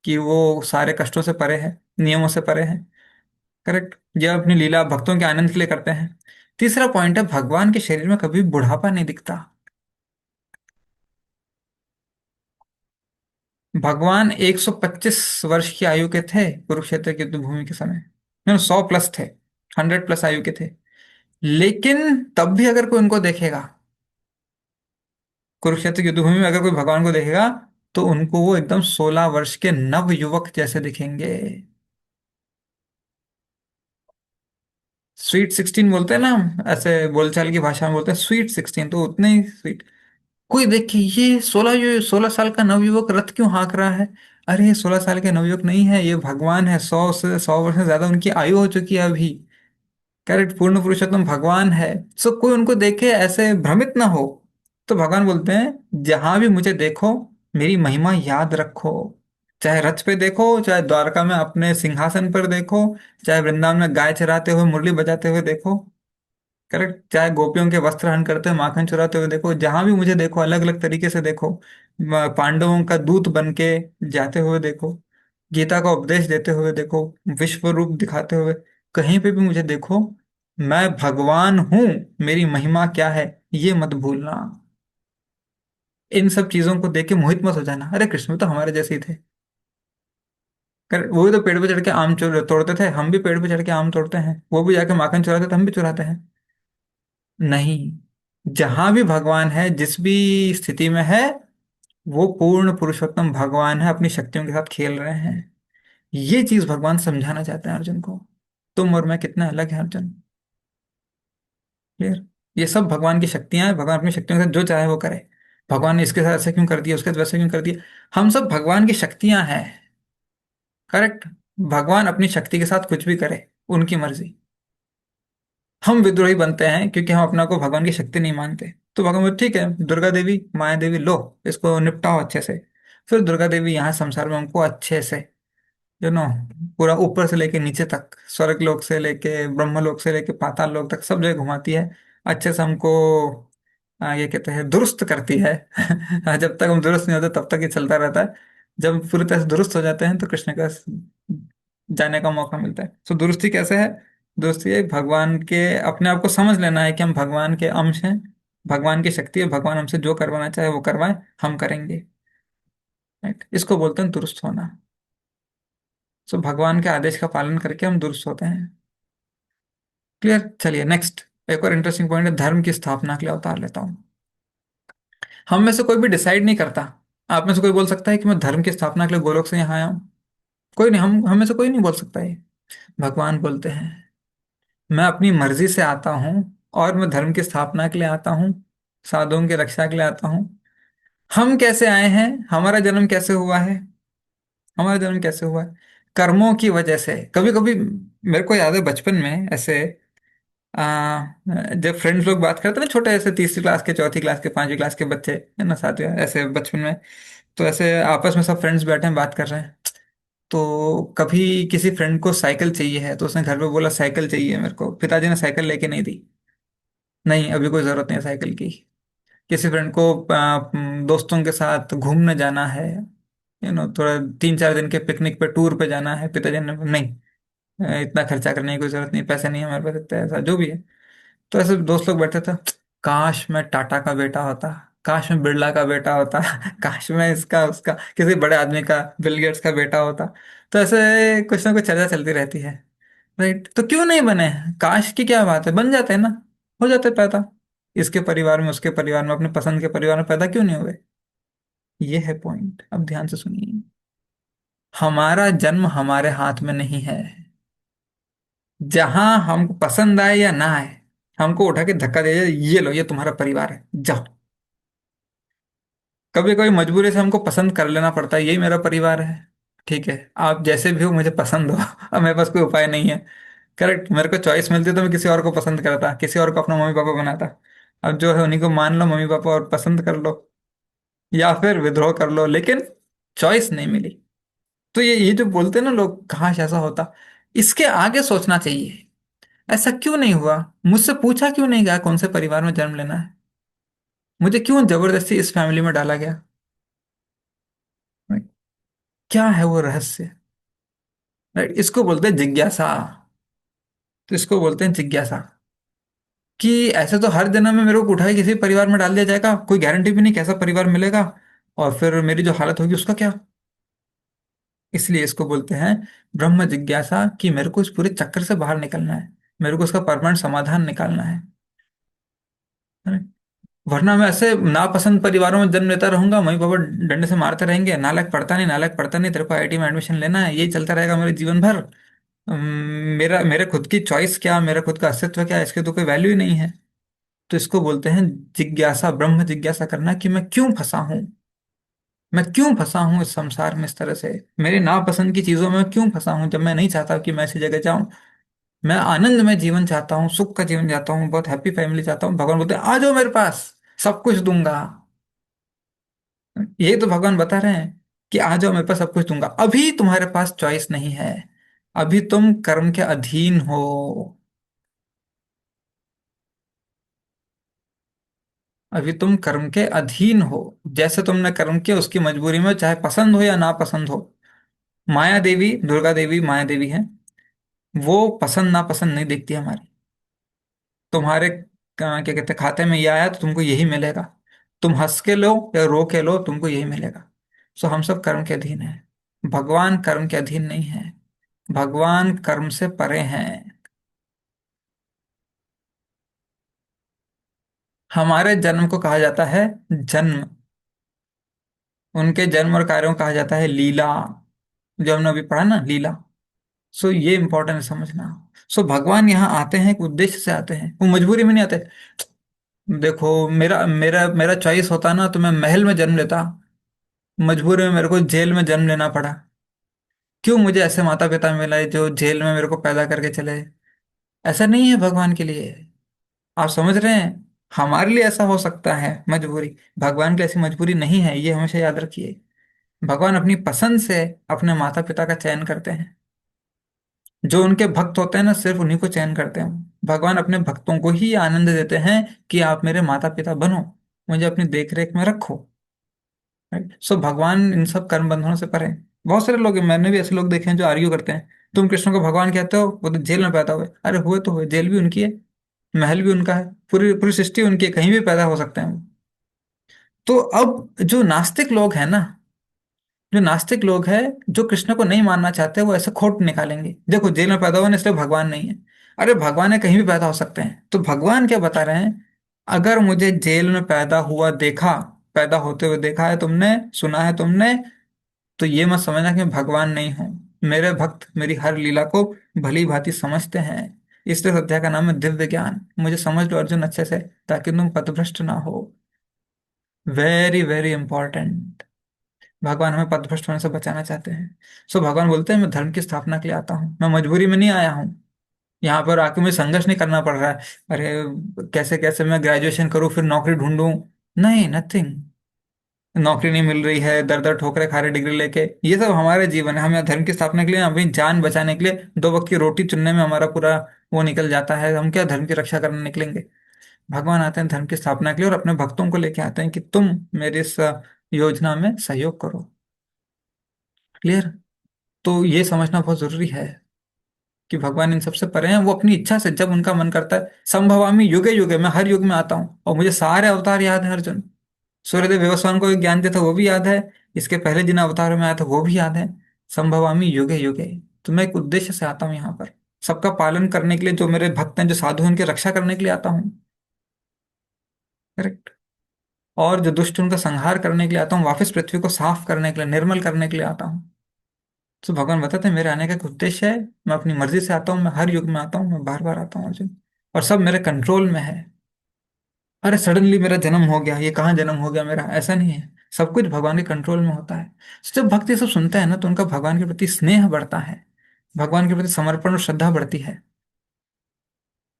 कि वो सारे कष्टों से परे है, नियमों से परे है। करेक्ट, ये अपनी लीला भक्तों के आनंद के लिए करते हैं। तीसरा पॉइंट है, भगवान के शरीर में कभी बुढ़ापा नहीं दिखता। भगवान 125 वर्ष की आयु के थे कुरुक्षेत्र की युद्ध भूमि के समय, 100 प्लस थे, 100 प्लस आयु के थे। लेकिन तब भी अगर कोई उनको देखेगा, कुरुक्षेत्र की युद्धभूमि में अगर कोई भगवान को देखेगा तो उनको वो एकदम 16 वर्ष के नव युवक जैसे दिखेंगे। स्वीट 16 बोलते हैं ना हम, ऐसे बोलचाल की भाषा में बोलते हैं स्वीट 16, तो उतने ही स्वीट। कोई देखे ये 16 साल का नवयुवक रथ क्यों हाँक रहा है, अरे ये 16 साल के नवयुवक नहीं है, ये भगवान है, 100 से 100 वर्ष से ज्यादा उनकी आयु हो चुकी है अभी। करेक्ट, पूर्ण पुरुषोत्तम भगवान है। सो कोई उनको देखे ऐसे भ्रमित ना हो। तो भगवान बोलते हैं जहां भी मुझे देखो मेरी महिमा याद रखो। चाहे रथ पे देखो, चाहे द्वारका में अपने सिंहासन पर देखो, चाहे वृंदावन में गाय चराते हुए मुरली बजाते हुए देखो। करेक्ट, चाहे गोपियों के वस्त्र हरण करते हुए माखन चुराते हुए देखो, जहां भी मुझे देखो अलग अलग तरीके से देखो। पांडवों का दूत बन के जाते हुए देखो, गीता का उपदेश देते हुए देखो, विश्व रूप दिखाते हुए, कहीं पे भी मुझे देखो, मैं भगवान हूं, मेरी महिमा क्या है ये मत भूलना। इन सब चीजों को देख के मोहित मत हो जाना, अरे कृष्ण भी तो हमारे जैसे ही थे। वो भी तो पेड़ पे चढ़ के आम तोड़ते थे, हम भी पेड़ पे चढ़ के आम तोड़ते हैं, वो भी जाके माखन चुराते थे, हम भी चुराते हैं। नहीं, जहां भी भगवान है, जिस भी स्थिति में है, वो पूर्ण पुरुषोत्तम भगवान है, अपनी शक्तियों के साथ खेल रहे हैं। ये चीज भगवान समझाना चाहते हैं अर्जुन को। तुम और मैं कितने अलग हैं अर्जुन। क्लियर। ये सब भगवान की शक्तियां हैं, भगवान अपनी शक्तियों के साथ जो चाहे वो करे। भगवान ने इसके साथ ऐसे क्यों कर दिया, उसके साथ वैसे क्यों कर दिया। हम सब भगवान की शक्तियां हैं। करेक्ट। भगवान अपनी शक्ति के साथ कुछ भी करे, उनकी मर्जी। हम विद्रोही बनते हैं क्योंकि हम अपना को भगवान की शक्ति नहीं मानते। तो भगवान बोले, ठीक है दुर्गा देवी माया देवी लो, इसको निपटाओ अच्छे से। फिर दुर्गा देवी यहाँ संसार में हमको अच्छे से, यू नो, पूरा ऊपर से लेके नीचे तक, स्वर्ग लोक से लेके ब्रह्म लोक से लेके पाताल लोक तक सब जगह घुमाती है। अच्छे से हमको ये कहते हैं दुरुस्त करती है। जब तक हम दुरुस्त नहीं होते तब तक ये चलता रहता है। जब पूरी तरह से दुरुस्त हो जाते हैं तो कृष्ण का जाने का मौका मिलता है। तो दुरुस्ती कैसे है, दुरुस्ती है भगवान के, अपने आप को समझ लेना है कि हम भगवान के अंश हैं, भगवान की शक्ति है, भगवान हमसे जो करवाना चाहे वो करवाए, हम करेंगे। राइट, इसको बोलते हैं दुरुस्त होना। सो भगवान के आदेश का पालन करके हम दुरुस्त होते हैं। क्लियर। चलिए नेक्स्ट, एक और इंटरेस्टिंग पॉइंट है, धर्म की स्थापना के लिए अवतार लेता हूँ। हम में से कोई भी डिसाइड नहीं करता। आप में से कोई बोल सकता है कि मैं धर्म की स्थापना के लिए गोलोक से यहाँ आया हूँ? कोई नहीं, हम में से कोई नहीं बोल सकता है। भगवान बोलते हैं मैं अपनी मर्जी से आता हूँ, और मैं धर्म की स्थापना के लिए आता हूँ, साधुओं की रक्षा के लिए आता हूँ। हम कैसे आए हैं, हमारा जन्म कैसे हुआ है, हमारा जन्म कैसे हुआ है, कर्मों की वजह से। कभी कभी मेरे को याद है बचपन में ऐसे, जब फ्रेंड्स लोग बात करते हैं ना, छोटे ऐसे तीसरी क्लास के, चौथी क्लास के, पांचवी क्लास के बच्चे है ना, साथ में ऐसे बचपन में, तो ऐसे आपस में सब फ्रेंड्स बैठे हैं बात कर रहे हैं। तो कभी किसी फ्रेंड को साइकिल चाहिए है तो उसने घर पे बोला साइकिल चाहिए मेरे को, पिताजी ने साइकिल लेके नहीं दी, नहीं अभी कोई जरूरत नहीं है साइकिल की। किसी फ्रेंड को दोस्तों के साथ घूमने जाना है, थोड़ा 3-4 दिन के पिकनिक पे टूर पे जाना है, पिताजी ने नहीं, इतना खर्चा करने की कोई जरूरत नहीं, पैसे नहीं है हमारे पास इतना, ऐसा जो भी है। तो ऐसे दोस्त लोग बैठे थे, काश मैं टाटा का बेटा होता, काश मैं बिरला का बेटा होता, काश मैं इसका उसका किसी बड़े आदमी का, बिल गेट्स का बेटा होता। तो ऐसे कुछ ना कुछ चर्चा चलती रहती है। राइट, तो क्यों नहीं बने, काश की क्या बात है, बन जाते हैं ना, हो जाते पैदा, इसके परिवार में उसके परिवार में अपने पसंद के परिवार में पैदा क्यों नहीं हुए। ये है पॉइंट, अब ध्यान से सुनिए। हमारा जन्म हमारे हाथ में नहीं है। जहां हमको पसंद आए या ना आए, हमको उठा के धक्का दे जाए, ये लो ये तुम्हारा परिवार है जाओ। कभी कभी मजबूरी से हमको पसंद कर लेना पड़ता है, यही मेरा परिवार है, ठीक है आप जैसे भी हो मुझे पसंद हो। अब मेरे पास कोई उपाय नहीं है। करेक्ट, मेरे को चॉइस मिलती तो मैं किसी और को पसंद करता, किसी और को अपना मम्मी पापा बनाता। अब जो है उन्हीं को मान लो मम्मी पापा और पसंद कर लो, या फिर विद्रोह कर लो, लेकिन चॉइस नहीं मिली। तो ये जो बोलते हैं ना लोग काश ऐसा होता, इसके आगे सोचना चाहिए, ऐसा क्यों नहीं हुआ, मुझसे पूछा क्यों नहीं गया कौन से परिवार में जन्म लेना है, मुझे क्यों जबरदस्ती इस फैमिली में डाला गया। Right? क्या है वो रहस्य। राइट, इसको बोलते हैं जिज्ञासा। तो इसको बोलते हैं जिज्ञासा, कि ऐसे तो हर जन्म में मेरे को उठा के किसी परिवार में डाल दिया जाएगा, कोई गारंटी भी नहीं कैसा परिवार मिलेगा, और फिर मेरी जो हालत होगी उसका क्या। इसलिए इसको बोलते हैं ब्रह्म जिज्ञासा, कि मेरे को इस पूरे चक्कर से बाहर निकलना है, मेरे को उसका परमानेंट समाधान निकालना है। वरना मैं ऐसे नापसंद परिवारों में जन्म लेता रहूंगा, मम्मी पापा डंडे से मारते रहेंगे, नालायक पढ़ता नहीं, नालायक पढ़ता नहीं, तेरे को आईआईटी में एडमिशन लेना है, यही चलता रहेगा मेरे जीवन भर। मेरा मेरे खुद की चॉइस क्या, मेरा खुद का अस्तित्व क्या, इसकी तो कोई वैल्यू ही नहीं है। तो इसको बोलते हैं जिज्ञासा, ब्रह्म जिज्ञासा करना, कि मैं क्यों फंसा हूं, मैं क्यों फंसा हूं इस संसार में इस तरह से, मेरे नापसंद की चीजों में मैं क्यों फंसा हूं, जब मैं नहीं चाहता कि मैं ऐसी जगह जाऊं। मैं आनंद में जीवन चाहता हूँ, सुख का जीवन चाहता हूँ, बहुत हैप्पी फैमिली चाहता हूँ। भगवान बोलते हैं आ जाओ मेरे पास, सब कुछ दूंगा। यही तो भगवान बता रहे हैं कि आ जाओ मेरे पास, सब कुछ दूंगा। अभी तुम्हारे पास चॉइस नहीं है, अभी तुम कर्म के अधीन हो। अभी तुम कर्म के अधीन हो, जैसे तुमने कर्म किया उसकी मजबूरी में, चाहे पसंद हो या ना पसंद हो। माया देवी, दुर्गा देवी माया देवी है, वो पसंद ना पसंद नहीं देखती हमारी। तुम्हारे क्या कहते हैं, खाते में ये आया तो तुमको यही मिलेगा, तुम हंस के लो या रो के लो तुमको यही मिलेगा। सो हम सब कर्म के अधीन हैं, भगवान कर्म के अधीन नहीं है, भगवान कर्म से परे हैं। हमारे जन्म को कहा जाता है जन्म, उनके जन्म और कार्यों को कहा जाता है लीला, जो हमने अभी पढ़ा ना, लीला। सो ये इंपॉर्टेंट है समझना। सो भगवान यहाँ आते हैं एक उद्देश्य से आते हैं, वो मजबूरी में नहीं आते। देखो मेरा मेरा मेरा चॉइस होता ना तो मैं महल में जन्म लेता, मजबूरी में मेरे को जेल में जन्म लेना पड़ा। क्यों मुझे ऐसे माता पिता मिले जो जेल में मेरे को पैदा करके चले। ऐसा नहीं है भगवान के लिए, आप समझ रहे हैं। हमारे लिए ऐसा हो सकता है मजबूरी, भगवान के लिए ऐसी मजबूरी नहीं है, ये हमेशा याद रखिए। भगवान अपनी पसंद से अपने माता पिता का चयन करते हैं। जो उनके भक्त होते हैं ना, सिर्फ उन्हीं को चयन करते हैं। भगवान अपने भक्तों को ही आनंद देते हैं कि आप मेरे माता पिता बनो, मुझे अपनी देख रेख में रखो। राइट। सो भगवान इन सब कर्म बंधनों से परे हैं। बहुत सारे लोग हैं, मैंने भी ऐसे लोग देखे हैं जो आर्ग्यू करते हैं, तुम कृष्ण को भगवान कहते हो, वो तो जेल में पैदा हुए। अरे हुए तो हुए, जेल भी उनकी है, महल भी उनका है, पूरी पूरी सृष्टि उनकी है, कहीं भी पैदा हो सकते हैं वो। तो अब जो नास्तिक लोग हैं ना, जो नास्तिक लोग हैं, जो कृष्ण को नहीं मानना चाहते, वो ऐसे खोट निकालेंगे, देखो जेल में पैदा हुआ ना इसलिए भगवान नहीं है। अरे भगवान है, कहीं भी पैदा हो सकते हैं। तो भगवान क्या बता रहे हैं, अगर मुझे जेल में पैदा हुआ देखा, पैदा होते हुए देखा है तुमने, सुना है तुमने, तो ये मत समझना कि मैं भगवान नहीं हूं। मेरे भक्त मेरी हर लीला को भली भांति समझते हैं। इसलिए इस अध्याय का नाम है दिव्य ज्ञान। मुझे समझ लो अर्जुन अच्छे से, ताकि तुम पथभ्रष्ट ना हो। Very very important. भगवान हमें पथभ्रष्ट होने से बचाना चाहते हैं। सो भगवान बोलते हैं मैं धर्म की स्थापना के लिए आता हूँ, मैं मजबूरी में नहीं आया हूँ। यहाँ पर आके मुझे संघर्ष नहीं करना पड़ रहा है। अरे कैसे कैसे मैं ग्रेजुएशन करूँ फिर नौकरी ढूंढूं, नहीं, नथिंग। नौकरी नहीं मिल रही है, दर दर ठोकरे खा रहे डिग्री लेके, ये सब हमारे जीवन है। हम यहाँ धर्म की स्थापना के लिए, अपनी जान बचाने के लिए, दो वक्त की रोटी चुनने में हमारा पूरा वो निकल जाता है, हम क्या धर्म की रक्षा करने निकलेंगे। भगवान आते हैं धर्म की स्थापना के लिए, और अपने भक्तों को लेके आते हैं कि तुम मेरी इस योजना में सहयोग करो। क्लियर। तो ये समझना बहुत जरूरी है कि भगवान इन सबसे परे हैं। वो अपनी इच्छा से जब उनका मन करता है, संभवामि युगे युगे, मैं हर युग में आता हूँ, और मुझे सारे अवतार याद हैं अर्जुन। सूर्यदेव व्यवस्वान को एक ज्ञान दिया था वो भी याद है, इसके पहले जिन अवतारों में आया था वो भी याद है। संभवामि युगे युगे, तो मैं एक उद्देश्य से आता हूँ यहाँ पर, सबका पालन करने के लिए, जो मेरे भक्त हैं जो साधु हैं उनकी रक्षा करने के लिए आता हूँ। करेक्ट। और जो दुष्ट हैं, उनका संहार करने के लिए आता हूँ, वापस पृथ्वी को साफ करने के लिए, निर्मल करने के लिए आता हूँ। तो भगवान बताते हैं मेरे आने का एक उद्देश्य है, मैं अपनी मर्जी से आता हूँ, मैं हर युग में आता हूँ, मैं बार बार आता हूँ अर्जुन, और सब मेरे कंट्रोल में है। अरे सडनली मेरा जन्म हो गया, ये कहाँ जन्म हो गया मेरा, ऐसा नहीं है। सब कुछ भगवान के कंट्रोल में होता है। तो जब भक्त ये सब सुनता है ना, तो उनका भगवान के प्रति स्नेह बढ़ता है, भगवान के प्रति समर्पण और श्रद्धा बढ़ती है।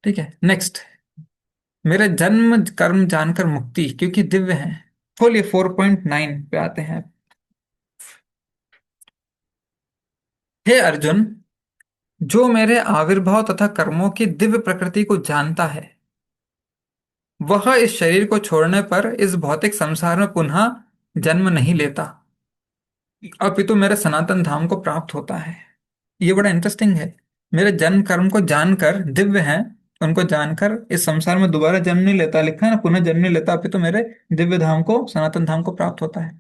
ठीक है, नेक्स्ट। मेरे जन्म कर्म जानकर मुक्ति, क्योंकि दिव्य है। खोलिए 4.9 पे आते हैं। हे अर्जुन, जो मेरे आविर्भाव तथा कर्मों की दिव्य प्रकृति को जानता है, वह इस शरीर को छोड़ने पर इस भौतिक संसार में पुनः जन्म नहीं लेता, अपितु मेरे सनातन धाम को प्राप्त होता है। ये बड़ा इंटरेस्टिंग है। मेरे जन्म कर्म को जानकर, दिव्य हैं, उनको जानकर इस संसार में दोबारा जन्म नहीं लेता, लिखा है ना, पुनः जन्म नहीं लेता, अपितु मेरे दिव्य धाम को, सनातन धाम को प्राप्त होता है।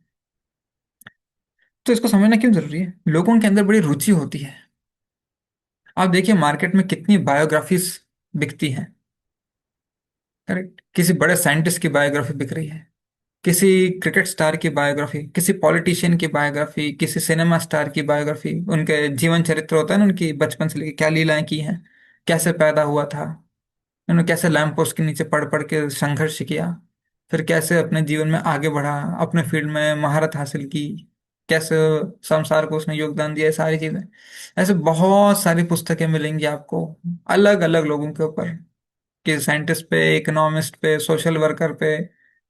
तो इसको समझना क्यों जरूरी है, लोगों के अंदर बड़ी रुचि होती है। आप देखिए मार्केट में कितनी बायोग्राफीज बिकती हैं, करेक्ट, किसी बड़े साइंटिस्ट की बायोग्राफी बिक रही है, किसी क्रिकेट स्टार की बायोग्राफी, किसी पॉलिटिशियन की बायोग्राफी, किसी सिनेमा स्टार की बायोग्राफी, उनके जीवन चरित्र होता है ना, उनकी बचपन से लेकर क्या लीलाएं की हैं, कैसे पैदा हुआ था, उन्होंने कैसे लैंप पोस्ट के नीचे पढ़ पढ़ के संघर्ष किया, फिर कैसे अपने जीवन में आगे बढ़ा, अपने फील्ड में महारत हासिल की, कैसे संसार को उसने योगदान दिया, ये सारी चीजें। ऐसे बहुत सारी पुस्तकें मिलेंगी आपको अलग अलग लोगों के ऊपर, कि साइंटिस्ट पे, इकोनॉमिस्ट पे, सोशल वर्कर पे,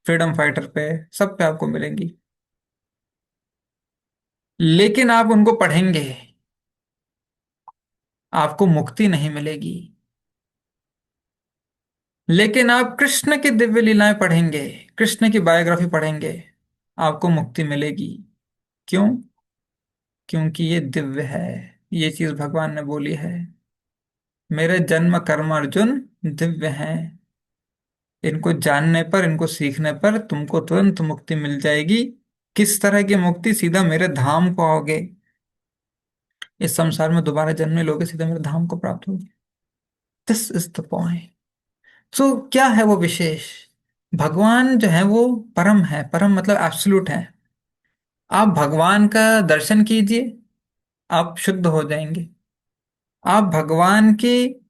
फ्रीडम फाइटर पे, सब पे आपको मिलेंगी। लेकिन आप उनको पढ़ेंगे, आपको मुक्ति नहीं मिलेगी। लेकिन आप कृष्ण की दिव्य लीलाएं पढ़ेंगे, कृष्ण की बायोग्राफी पढ़ेंगे, आपको मुक्ति मिलेगी। क्यों? क्योंकि ये दिव्य है, ये चीज भगवान ने बोली है। मेरे जन्म कर्म अर्जुन दिव्य हैं, इनको जानने पर, इनको सीखने पर तुमको तुरंत मुक्ति मिल जाएगी। किस तरह की मुक्ति? सीधा मेरे धाम को आओगे, इस संसार में दोबारा जन्म नहीं लोगे, सीधा मेरे धाम को प्राप्त होगे। This is the point. So क्या है वो विशेष? भगवान जो है वो परम है, परम मतलब एब्सोल्यूट है। आप भगवान का दर्शन कीजिए, आप शुद्ध हो जाएंगे। आप भगवान की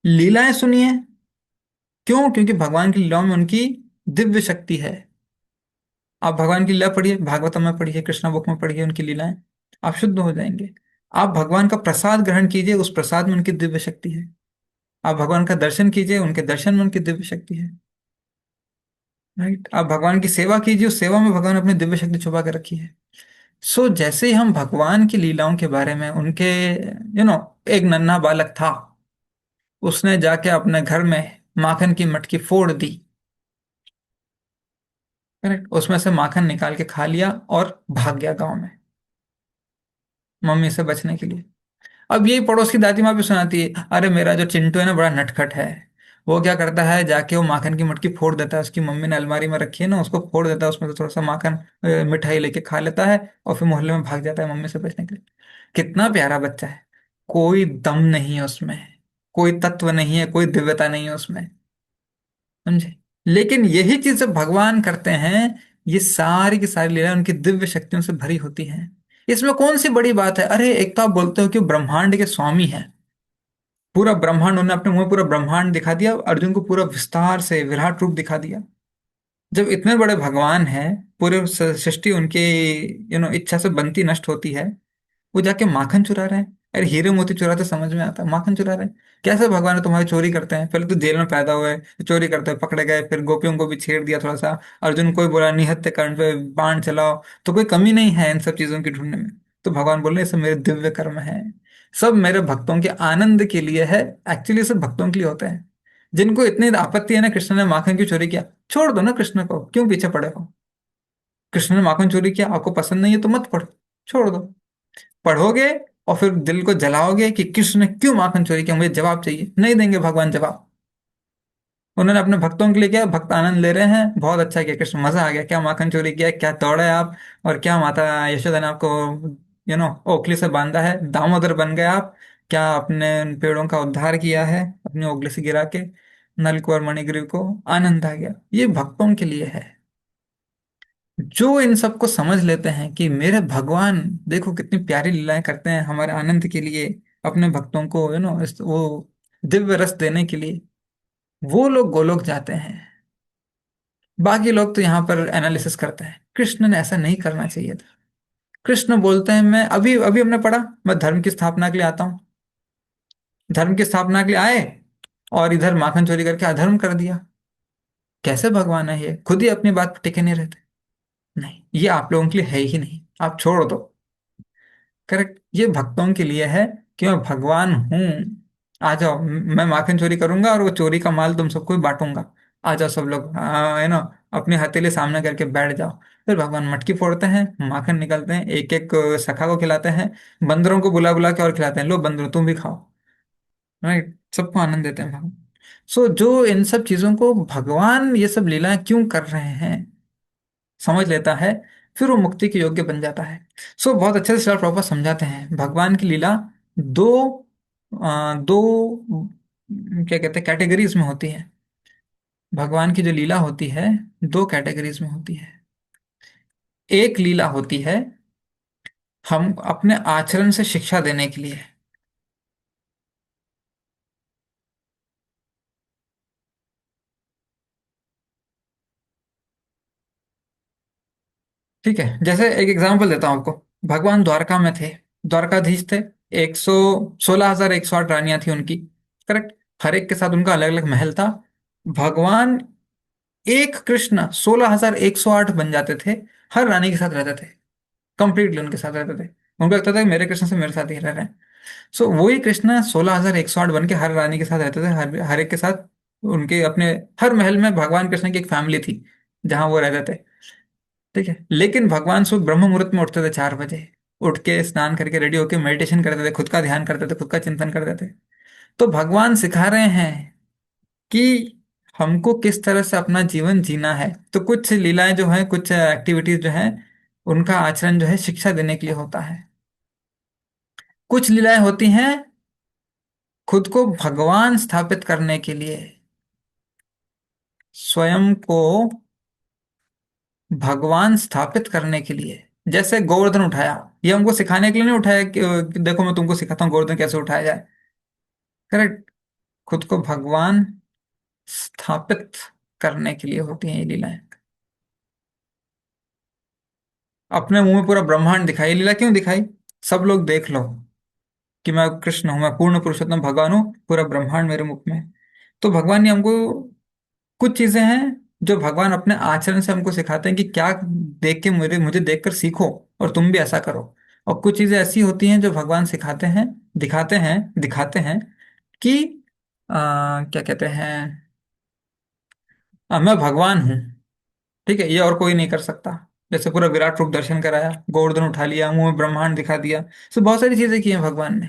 लीलाएं सुनिए। क्यों? क्योंकि भगवान की लीलाओं में उनकी दिव्य शक्ति है। आप भगवान की लीला पढ़िए, भागवतम में पढ़िए, कृष्णा बुक में पढ़िए उनकी लीलाएं, आप शुद्ध हो जाएंगे। आप भगवान का प्रसाद ग्रहण कीजिए, उस प्रसाद में उनकी दिव्य शक्ति है। आप भगवान का दर्शन कीजिए, उनके दर्शन में उनकी दिव्य शक्ति है। राइट, आप भगवान की सेवा कीजिए, उस सेवा में भगवान अपनी दिव्य शक्ति छुपा के रखी है। सो जैसे ही हम भगवान की लीलाओं के बारे में, उनके एक नन्हा बालक था, उसने जाके अपने घर में माखन की मटकी फोड़ दी। करेक्ट, उसमें से माखन निकाल के खा लिया और भाग गया गांव में, मम्मी से बचने के लिए। अब यही पड़ोस की दादी माँ भी सुनाती है, अरे मेरा जो चिंटू है ना, बड़ा नटखट है। वो क्या करता है, जाके वो माखन की मटकी फोड़ देता है, उसकी मम्मी ने अलमारी में रखी है ना, उसको फोड़ देता है, उसमें से थोड़ा सा माखन मिठाई लेके खा लेता है, और फिर मोहल्ले में भाग जाता है मम्मी से बचने के लिए। कितना प्यारा बच्चा है, कोई दम नहीं है उसमें, कोई तत्व नहीं है, कोई दिव्यता नहीं है उसमें, समझे? लेकिन यही चीज जब भगवान करते हैं, ये सारी की सारी लीला उनकी दिव्य शक्तियों से भरी होती हैं। इसमें कौन सी बड़ी बात है? अरे एक तो आप बोलते हो कि ब्रह्मांड के स्वामी है, पूरा ब्रह्मांड उन्होंने अपने मुंह में पूरा ब्रह्मांड दिखा दिया, अर्जुन को पूरा विस्तार से विराट रूप दिखा दिया। जब इतने बड़े भगवान हैं, पूरे सृष्टि उनके इच्छा से बनती नष्ट होती है, वो जाके माखन चुरा रहे हैं। अरे हीरे मोती चुराते समझ में आता है, माखन चुरा रहे हैं। कैसे भगवान है तुम्हारी? चोरी करते हैं, पहले तो जेल में पैदा हुए, चोरी करते हैं, पकड़े गए, फिर गोपियों को भी छेड़ दिया थोड़ा सा, अर्जुन को भी बोला निहत्थे कर्ण पे बाण चलाओ, तो कोई कमी नहीं है इन सब चीजों की ढूंढने में। तो भगवान बोल रहे हैं, ये सब मेरे दिव्य कर्म है, सब मेरे भक्तों के आनंद के लिए है। एक्चुअली सब भक्तों के लिए होते हैं। जिनको इतनी आपत्ति है ना कृष्ण ने माखन की चोरी किया, छोड़ दो ना कृष्ण को, क्यों पीछे पड़े हो? कृष्ण ने माखन चोरी किया, आपको पसंद नहीं है तो मत पढ़ो, छोड़ दो। पढ़ोगे और फिर दिल को जलाओगे कि कृष्ण ने क्यों माखन चोरी किया, मुझे जवाब चाहिए, नहीं देंगे भगवान जवाब। उन्होंने अपने भक्तों के लिए किया, भक्त आनंद ले रहे हैं, बहुत अच्छा किया कृष्ण, मजा आ गया, क्या माखन चोरी किया, क्या दौड़े आप, और क्या माता यशोदा ने आपको ओखली से बांधा है, दामोदर बन गए आप, क्या अपने उन पेड़ों का उद्धार किया है अपनी ओखली से गिरा के, नलकुआर मणिग्रीव को, आनंद आ गया। ये भक्तों के लिए है। जो इन सबको समझ लेते हैं कि मेरे भगवान देखो कितनी प्यारी लीलाएं करते हैं हमारे आनंद के लिए, अपने भक्तों को वो दिव्य रस देने के लिए, वो लोग गोलोक जाते हैं। बाकी लोग तो यहाँ पर एनालिसिस करते हैं, कृष्ण ने ऐसा नहीं करना चाहिए था। कृष्ण बोलते हैं, मैं अभी अभी हमने पढ़ा, मैं धर्म की स्थापना के लिए आता हूँ, धर्म की स्थापना के लिए आए, और इधर माखन चोरी करके अधर्म कर दिया। कैसे भगवान है ये? खुद ही अपनी बात पर टिके नहीं रहते। नहीं, ये आप लोगों के लिए है ही नहीं, आप छोड़ दो। करेक्ट, ये भक्तों के लिए है कि मैं भगवान हूं, आ जाओ, मैं माखन चोरी करूंगा और वो चोरी का माल तुम सबको ही बांटूंगा। आ जाओ सब लोग, अपनी हथेली सामने करके बैठ जाओ। फिर भगवान मटकी फोड़ते हैं, माखन निकालते हैं, एक एक सखा को खिलाते हैं, बंदरों को बुला बुला के और खिलाते हैं, लो बंदरों तुम भी खाओ। राइट, सबको आनंद देते हैं भगवान। सो जो इन सब चीजों को भगवान ये सब लीलाएं क्यों कर रहे हैं समझ लेता है, फिर वो मुक्ति के योग्य बन जाता है। सो बहुत अच्छे से श्रील प्रभुपाद समझाते हैं भगवान की लीला दो दो क्या कहते हैं कैटेगरीज में होती है। भगवान की जो लीला होती है दो कैटेगरीज में होती है। एक लीला होती है हम अपने आचरण से शिक्षा देने के लिए। ठीक है, जैसे एक एग्जांपल देता हूं आपको। भगवान द्वारका में थे, द्वारकाधीश थे। 116,108 रानियां थी उनकी। करेक्ट। हर एक के साथ उनका अलग अलग महल था। भगवान एक कृष्ण 16,108 बन जाते थे। हर रानी के साथ रहते थे, कंप्लीटली उनके साथ रहते थे। उनको लगता था कि मेरे कृष्ण से मेरे साथ ही रह रहे हैं। सो वही कृष्ण 16,108 बन के हर रानी के साथ रहते थे, हर हर एक के साथ। उनके अपने हर महल में भगवान कृष्ण की एक फैमिली थी जहां वो रहते थे। ठीक है, लेकिन भगवान सुबह ब्रह्म मुहूर्त में उठते थे, 4 बजे। उठ के स्नान करके रेडी होके मेडिटेशन करते थे, खुद का ध्यान करते थे, खुद का चिंतन करते थे। तो भगवान सिखा रहे हैं कि हमको किस तरह से अपना जीवन जीना है। तो कुछ लीलाएं जो हैं, कुछ एक्टिविटीज जो हैं, उनका आचरण जो है शिक्षा देने के लिए होता है। कुछ लीलाएं होती हैं खुद को भगवान स्थापित करने के लिए, स्वयं को भगवान स्थापित करने के लिए। जैसे गोवर्धन उठाया, ये हमको सिखाने के लिए नहीं उठाया कि देखो मैं तुमको सिखाता हूँ गोवर्धन कैसे उठाया जाए। करेक्ट। खुद को भगवान स्थापित करने के लिए होती हैं ये लीलाएं। अपने मुंह में पूरा ब्रह्मांड दिखाई, ये लीला क्यों दिखाई? सब लोग देख लो कि मैं कृष्ण हूं, मैं पूर्ण पुरुषोत्तम भगवान हूं, पूरा ब्रह्मांड मेरे मुख में है। तो भगवान ने हमको कुछ चीजें हैं जो भगवान अपने आचरण से हमको सिखाते हैं कि क्या देख के मुझे मुझे देखकर सीखो और तुम भी ऐसा करो। और कुछ चीजें ऐसी होती हैं जो भगवान सिखाते हैं, दिखाते हैं कि क्या कहते हैं, मैं भगवान हूँ। ठीक है, ये और कोई नहीं कर सकता। जैसे पूरा विराट रूप दर्शन कराया, गोवर्धन उठा लिया, मुंह में ब्रह्मांड दिखा दिया। तो बहुत सारी चीजें की हैं भगवान ने।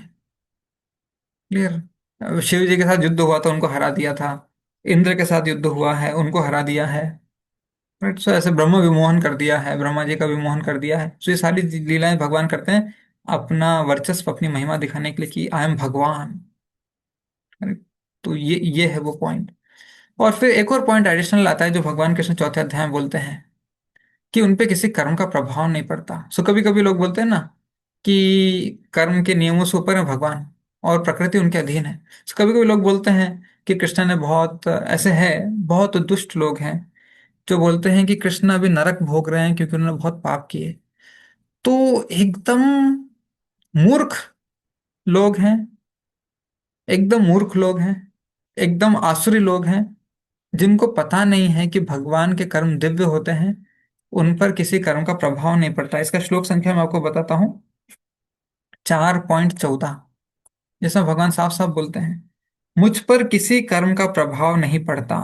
क्लियर। शिव जी के साथ युद्ध हुआ था, उनको हरा दिया था। इंद्र के साथ युद्ध हुआ है, उनको हरा दिया है। राइट। सो ऐसे ब्रह्म विमोहन कर दिया है, ब्रह्मा जी का विमोहन कर दिया है। सो ये सारी लीलाएं भगवान करते हैं अपना वर्चस्व, अपनी महिमा दिखाने के लिए कि आई एम भगवान। Correct? तो ये है वो पॉइंट। और फिर एक और पॉइंट एडिशनल आता है जो भगवान कृष्ण चौथे अध्याय में बोलते हैं कि उनपे किसी कर्म का प्रभाव नहीं पड़ता। सो कभी कभी लोग बोलते हैं ना कि कर्म के नियमों से ऊपर है भगवान और प्रकृति उनके अधीन है। सो कभी कभी लोग बोलते हैं कि कृष्ण ने बहुत ऐसे है, बहुत दुष्ट लोग हैं जो बोलते हैं कि कृष्ण अभी नरक भोग रहे हैं क्योंकि उन्होंने बहुत पाप किए। तो एकदम मूर्ख लोग हैं, एकदम मूर्ख लोग हैं, एकदम आसुरी लोग हैं, जिनको पता नहीं है कि भगवान के कर्म दिव्य होते हैं, उन पर किसी कर्म का प्रभाव नहीं पड़ता। इसका श्लोक संख्या मैं आपको बताता हूँ, 4.14, जिसमें भगवान साफ साफ बोलते हैं, मुझ पर किसी कर्म का प्रभाव नहीं पड़ता,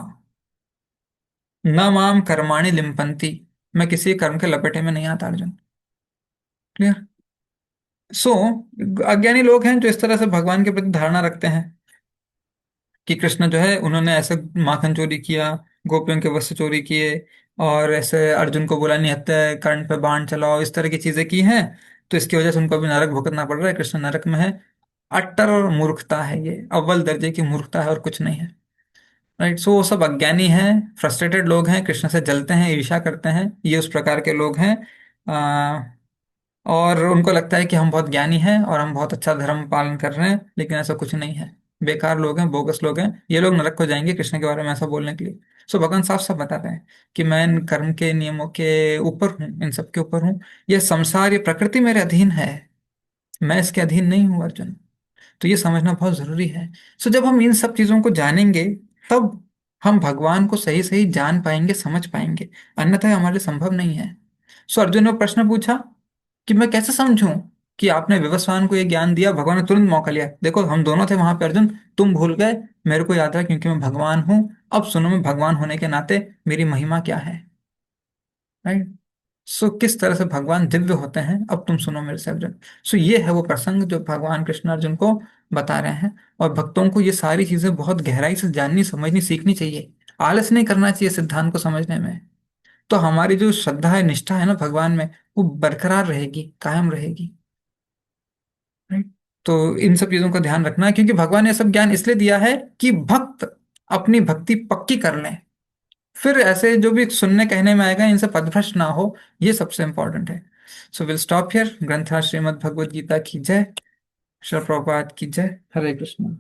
न माम कर्माणि लिम्पंती। मैं किसी कर्म के लपेटे में नहीं आता अर्जुन। क्लियर। सो अज्ञानी लोग हैं जो इस तरह से भगवान के प्रति धारणा रखते हैं कि कृष्ण जो है उन्होंने ऐसे माखन चोरी किया, गोपियों के वस्त्र चोरी किए, और ऐसे अर्जुन को बोला निहत्थे कर्ण पे बाण चलाओ, इस तरह की चीजें की हैं। तो इसकी वजह से उनको अभी नरक भुगतना पड़ रहा है, कृष्ण नरक में है। अट्टर और मूर्खता है, ये अव्वल दर्जे की मूर्खता है और कुछ नहीं है। राइट। सो वो सब अज्ञानी हैं, फ्रस्ट्रेटेड लोग हैं, कृष्ण से जलते हैं, ईर्ष्या करते हैं, ये उस प्रकार के लोग हैं। और उनको लगता है कि हम बहुत ज्ञानी हैं और हम बहुत अच्छा धर्म पालन कर रहे हैं, लेकिन ऐसा कुछ नहीं है। बेकार लोग हैं, बोगस लोग हैं, ये लोग नरक को जाएंगे कृष्ण के बारे में ऐसा बोलने के लिए। सो भगवान साफ साफ बताते हैं कि मैं इन कर्म के नियमों के ऊपर हूँ, इन सब के ऊपर हूँ। ये संसार, ये प्रकृति मेरे अधीन है, मैं इसके अधीन नहीं हूँ अर्जुन। तो ये समझना बहुत जरूरी है। सो जब हम इन सब चीजों को जानेंगे, तब हम भगवान को सही सही जान पाएंगे, समझ पाएंगे। अन्यथा ये हमारे लिए संभव नहीं है। सो अर्जुन ने प्रश्न पूछा कि मैं कैसे समझूं कि आपने विवस्वान को ये ज्ञान दिया। भगवान ने तुरंत मौका लिया, देखो हम दोनों थे वहां पे अर्जुन, तुम भूल गए, मेरे को याद रहा क्योंकि मैं भगवान हूं। अब सुनो, मैं भगवान होने के नाते मेरी महिमा क्या है। राइट। सो किस तरह से भगवान दिव्य होते हैं, अब तुम सुनो मेरे से अर्जुन। सो ये है वो प्रसंग जो भगवान कृष्ण अर्जुन को बता रहे हैं। और भक्तों को ये सारी चीजें बहुत गहराई से जाननी, समझनी, सीखनी चाहिए। आलस नहीं करना चाहिए सिद्धांत को समझने में। तो हमारी जो श्रद्धा है, निष्ठा है ना भगवान में, वो बरकरार रहेगी, कायम रहेगी। राइट। तो इन सब चीजों का ध्यान रखना है, क्योंकि भगवान ने सब ज्ञान इसलिए दिया है कि भक्त अपनी भक्ति पक्की कर लें। फिर ऐसे जो भी सुनने कहने में आएगा इनसे पदभ्रष्ट ना हो, ये सबसे इंपॉर्टेंट है। So will stop here. ग्रंथा श्रीमद् भगवद गीता की जय। श्री प्रभुपाद की जय। हरे कृष्ण।